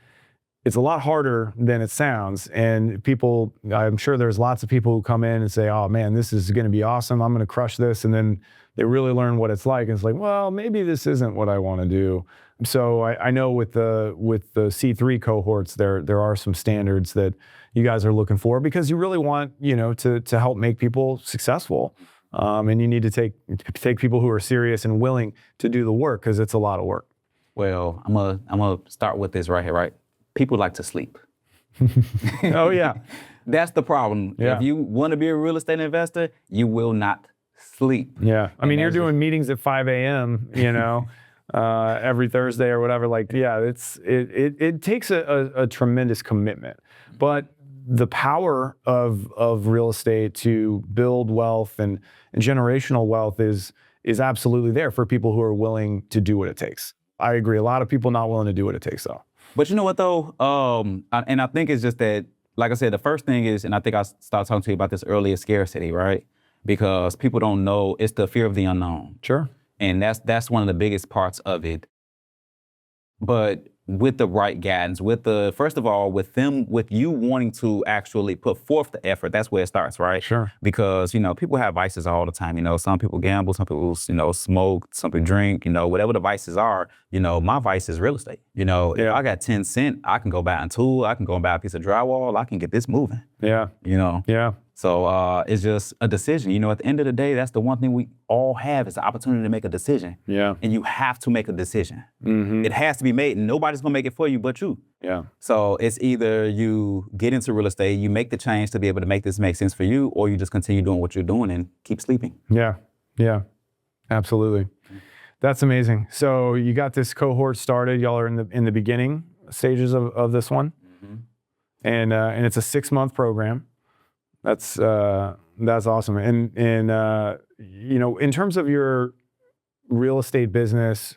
It's a lot harder than it sounds. And people, I'm sure there's lots of people who come in and say, oh man, this is going to be awesome. I'm going to crush this. And then they really learn what it's like. And it's like, well, maybe this isn't what I want to do. So I know with the C3 cohorts, there are some standards that you guys are looking for, because you really want, to help make people successful. And you need to take people who are serious and willing to do the work, because it's a lot of work. Well, I'm gonna start with this right here, right? People like to sleep. Oh yeah. That's the problem. Yeah. If you want to be a real estate investor, you will not sleep. Yeah. You're doing meetings at 5 a.m., every Thursday or whatever. It takes a tremendous commitment. But the power of real estate to build wealth and generational wealth is absolutely there for people who are willing to do what it takes. I agree. A lot of people not willing to do what it takes, though. But you know what, though? And I think it's just that, like I said, the first thing is, and I think I started talking to you about this earlier, scarcity, right? Because people don't know, it's the fear of the unknown. Sure. And that's one of the biggest parts of it. But with the right guidance, with you wanting to actually put forth the effort, that's where it starts, right? Sure. Because, people have vices all the time. Some people gamble, some people, smoke, some people drink, whatever the vices are, my vice is real estate. If I got 10 cents, I can go buy a tool, I can go and buy a piece of drywall, I can get this moving. Yeah. Yeah. So it's just a decision. At the end of the day, that's the one thing we all have is the opportunity to make a decision. Yeah. And you have to make a decision. Mm-hmm. It has to be made, and nobody's gonna make it for you but you. Yeah. So it's either you get into real estate, you make the change to be able to make this make sense for you, or you just continue doing what you're doing and keep sleeping. Yeah. Yeah. Absolutely. That's amazing. So you got this cohort started. Y'all are in the beginning stages of this one, and it's a 6-month program. That's awesome. And in terms of your real estate business,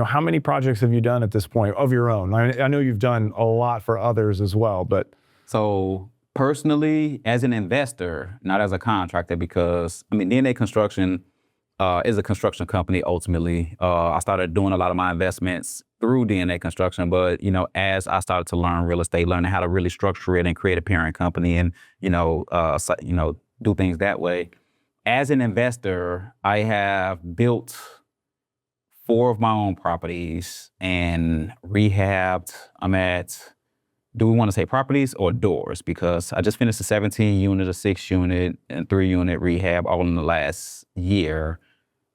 how many projects have you done at this point of your own? I know you've done a lot for others as well, but. So personally, as an investor, not as a contractor, because DNA Construction is a construction company ultimately. I started doing a lot of my investments through DNA Construction, but as I started to learn real estate, learning how to really structure it and create a parent company and do things that way, as an investor, I have built 4 of my own properties and rehabbed. I'm at, do we want to say properties or doors? Because I just finished a 17 unit, a 6 unit, and 3 unit rehab all in the last year.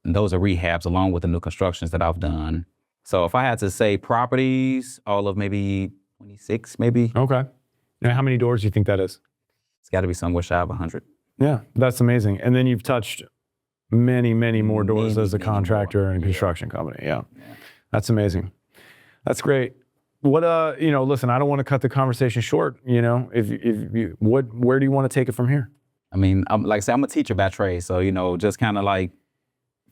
And those are rehabs along with the new constructions that I've done. So if I had to say properties, all of maybe 26, maybe. Okay. Now, how many doors do you think that is? It's got to be somewhere shy of 100. Yeah, that's amazing. And then you've touched many, many more doors as a contractor and construction company. Yeah. That's amazing. That's great. What, listen, I don't want to cut the conversation short. If you, where do you want to take it from here? I mean, like I said, I'm a teacher by trade. So, just kind of like,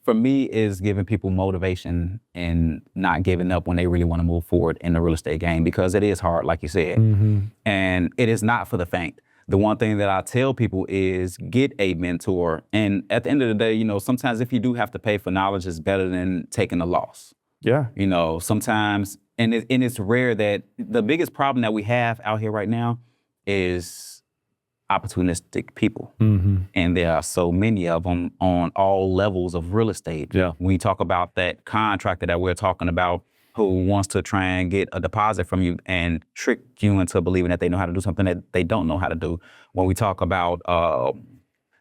for me, is giving people motivation and not giving up when they really want to move forward in the real estate game, because it is hard, like you said. Mm-hmm. And it is not for the faint. The one thing that I tell people is get a mentor. And at the end of the day, sometimes if you do have to pay for knowledge, it's better than taking a loss. Yeah. Sometimes, and it's rare that the biggest problem that we have out here right now is opportunistic people. Mm-hmm. And there are so many of them on all levels of real estate. Yeah. When you talk about that contractor that we're talking about, who wants to try and get a deposit from you and trick you into believing that they know how to do something that they don't know how to do. When we talk about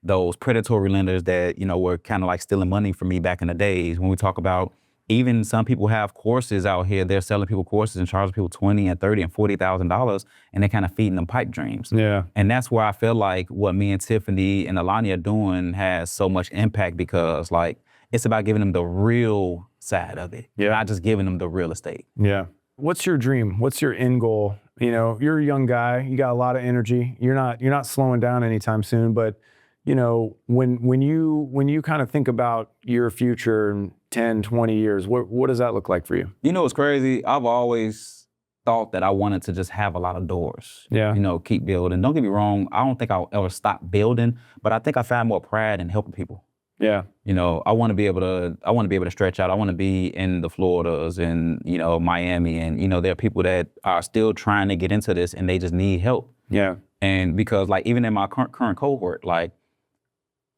those predatory lenders that, were kind of like stealing money from me back in the days. When we talk about even some people have courses out here, they're selling people courses and charging people $20 and $30 and $40,000, and they're kind of feeding them pipe dreams. Yeah. And that's where I feel like what me and Tiffany and Alani are doing has so much impact, because like it's about giving them the real side of it, not just giving them the real estate. Yeah. What's your dream? What's your end goal? You're a young guy. You got a lot of energy. You're not slowing down anytime soon. But when you kind of think about your future in 10, 20 years, what does that look like for you? It's crazy. I've always thought that I wanted to just have a lot of doors. Yeah. Keep building. Don't get me wrong. I don't think I'll ever stop building, but I think I find more pride in helping people. Yeah. I want to be able to stretch out. I want to be in the Floridas and, Miami. And, there are people that are still trying to get into this and they just need help. Yeah. And because like, even in my current cohort, like,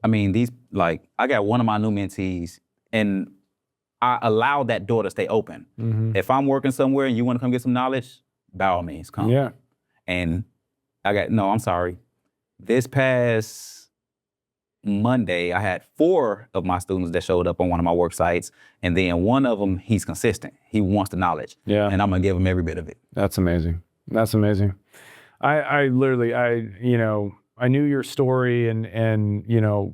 I got one of my new mentees and I allowed that door to stay open. Mm-hmm. If I'm working somewhere and you want to come get some knowledge, by all means, come. Yeah. And I'm sorry. This past Monday, I had 4 of my students that showed up on one of my work sites, and then one of them, he's consistent. He wants the knowledge. Yeah. And I'm gonna give him every bit of it. That's amazing. That's amazing. I knew your story and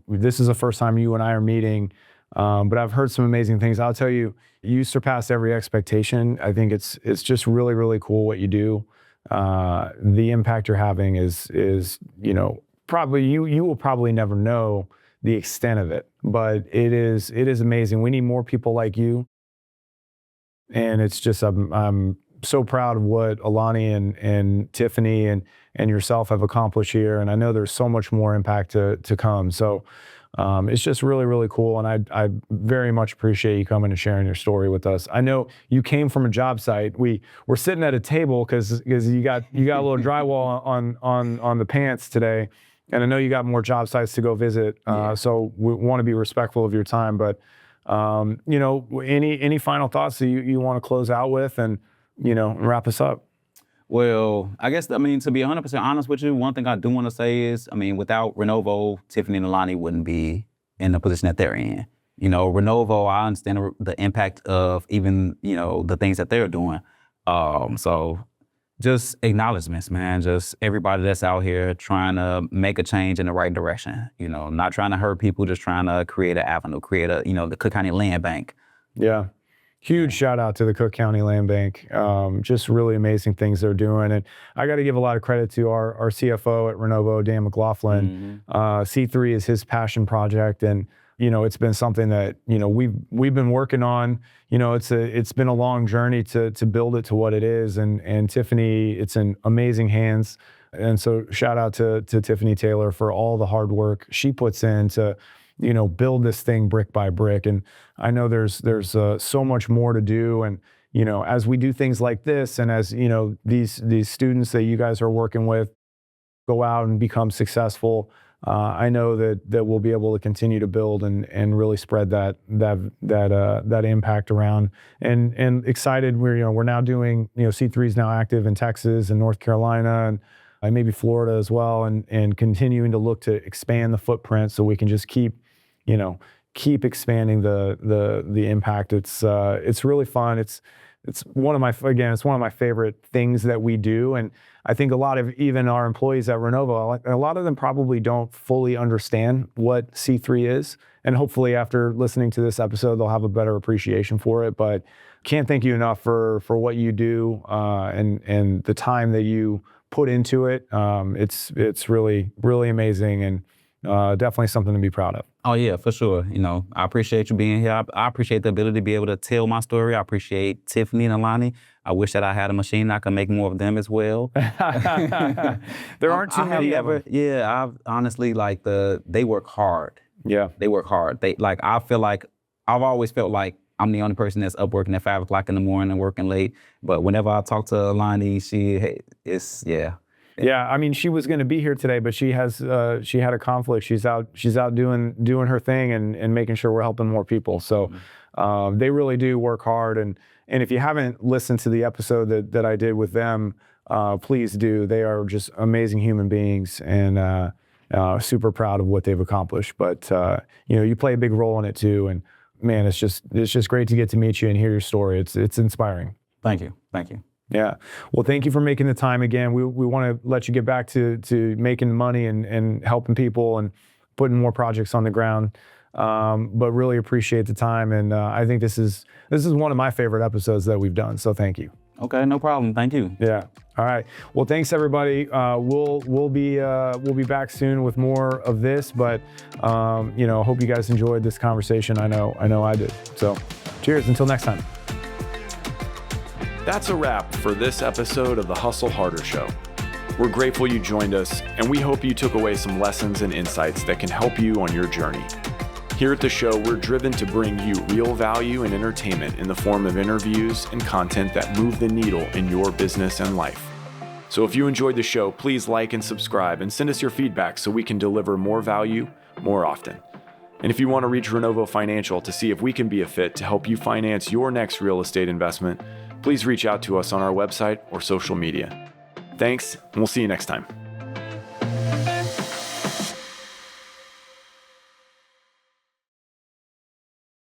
this is the first time you and I are meeting, but I've heard some amazing things. I'll tell you, you surpassed every expectation. I think it's just really, really cool what you do. The impact you're having is probably you will probably never know the extent of it, but it is amazing. We need more people like you. And it's just, I'm so proud of what Alani and Tiffany and yourself have accomplished here. And I know there's so much more impact to come. So it's just really, really cool. And I very much appreciate you coming and sharing your story with us. I know you came from a job site. We're sitting at a table because you got a little drywall on the pants today. And I know you got more job sites to go visit. So we want to be respectful of your time, but any final thoughts that you want to close out with and wrap us up? Well, I guess, to be 100% honest with you, one thing I do want to say is, without Renovo, Tiffany and Alani wouldn't be in the position that they're in. Renovo, I understand the impact of even, the things that they're doing. So just acknowledgements, man. Just everybody that's out here trying to make a change in the right direction. Not trying to hurt people, just trying to create an avenue, create the Cook County Land Bank. Yeah. Huge shout out to the Cook County Land Bank. Just really amazing things they're doing. And I got to give a lot of credit to our CFO at Renovo, Dan McLaughlin. Mm-hmm. C3 is his passion project. And, it's been something that, we've been working on. It's been a long journey to build it to what it is. And Tiffany, it's in amazing hands. And so shout out to Tiffany Taylor for all the hard work she puts in to, build this thing brick by brick. And I know there's so much more to do. And, as we do things like this, and as, these students that you guys are working with go out and become successful, I know that we'll be able to continue to build and really spread that impact around. And excited, we're now doing, C3 is now active in Texas and North Carolina and maybe Florida as well, and continuing to look to expand the footprint so we can just keep expanding the impact. It's really fun. It's one of my favorite things that we do. And I think a lot of even our employees at Renovo, a lot of them probably don't fully understand what C3 is. And hopefully after listening to this episode, they'll have a better appreciation for it. But can't thank you enough for what you do and the time that you put into it. It's really, really amazing and definitely something to be proud of. Oh yeah, for sure. I appreciate you being here. I appreciate the ability to be able to tell my story. I appreciate Tiffany and Alani. I wish that I had a machine. I could make more of them as well. There aren't too many ever. Yeah, I've honestly they work hard. Yeah, they work hard. I feel like I've always felt like I'm the only person that's up working at 5 o'clock in the morning and working late. But whenever I talk to Alani, Yeah, I mean, she was going to be here today, but she had a conflict. She's out doing her thing and making sure we're helping more people. So they really do work hard. And if you haven't listened to the episode that I did with them, please do. They are just amazing human beings and super proud of what they've accomplished. But you play a big role in it too. And man, it's just great to get to meet you and hear your story. It's inspiring. Thank you. Yeah. Well, thank you for making the time again. We want to let you get back to making money and helping people and putting more projects on the ground. But really appreciate the time. And I think this is one of my favorite episodes that we've done. So thank you. Okay, no problem. Thank you. Yeah. All right. Well, thanks everybody. We'll be back soon with more of this, but hope you guys enjoyed this conversation. I know I did. So cheers until next time. That's a wrap for this episode of the Hustle Harder Show. We're grateful you joined us, and we hope you took away some lessons and insights that can help you on your journey. Here at the show, we're driven to bring you real value and entertainment in the form of interviews and content that move the needle in your business and life. So if you enjoyed the show, please like and subscribe and send us your feedback so we can deliver more value more often. And if you want to reach Renovo Financial to see if we can be a fit to help you finance your next real estate investment, please reach out to us on our website or social media. Thanks, and we'll see you next time.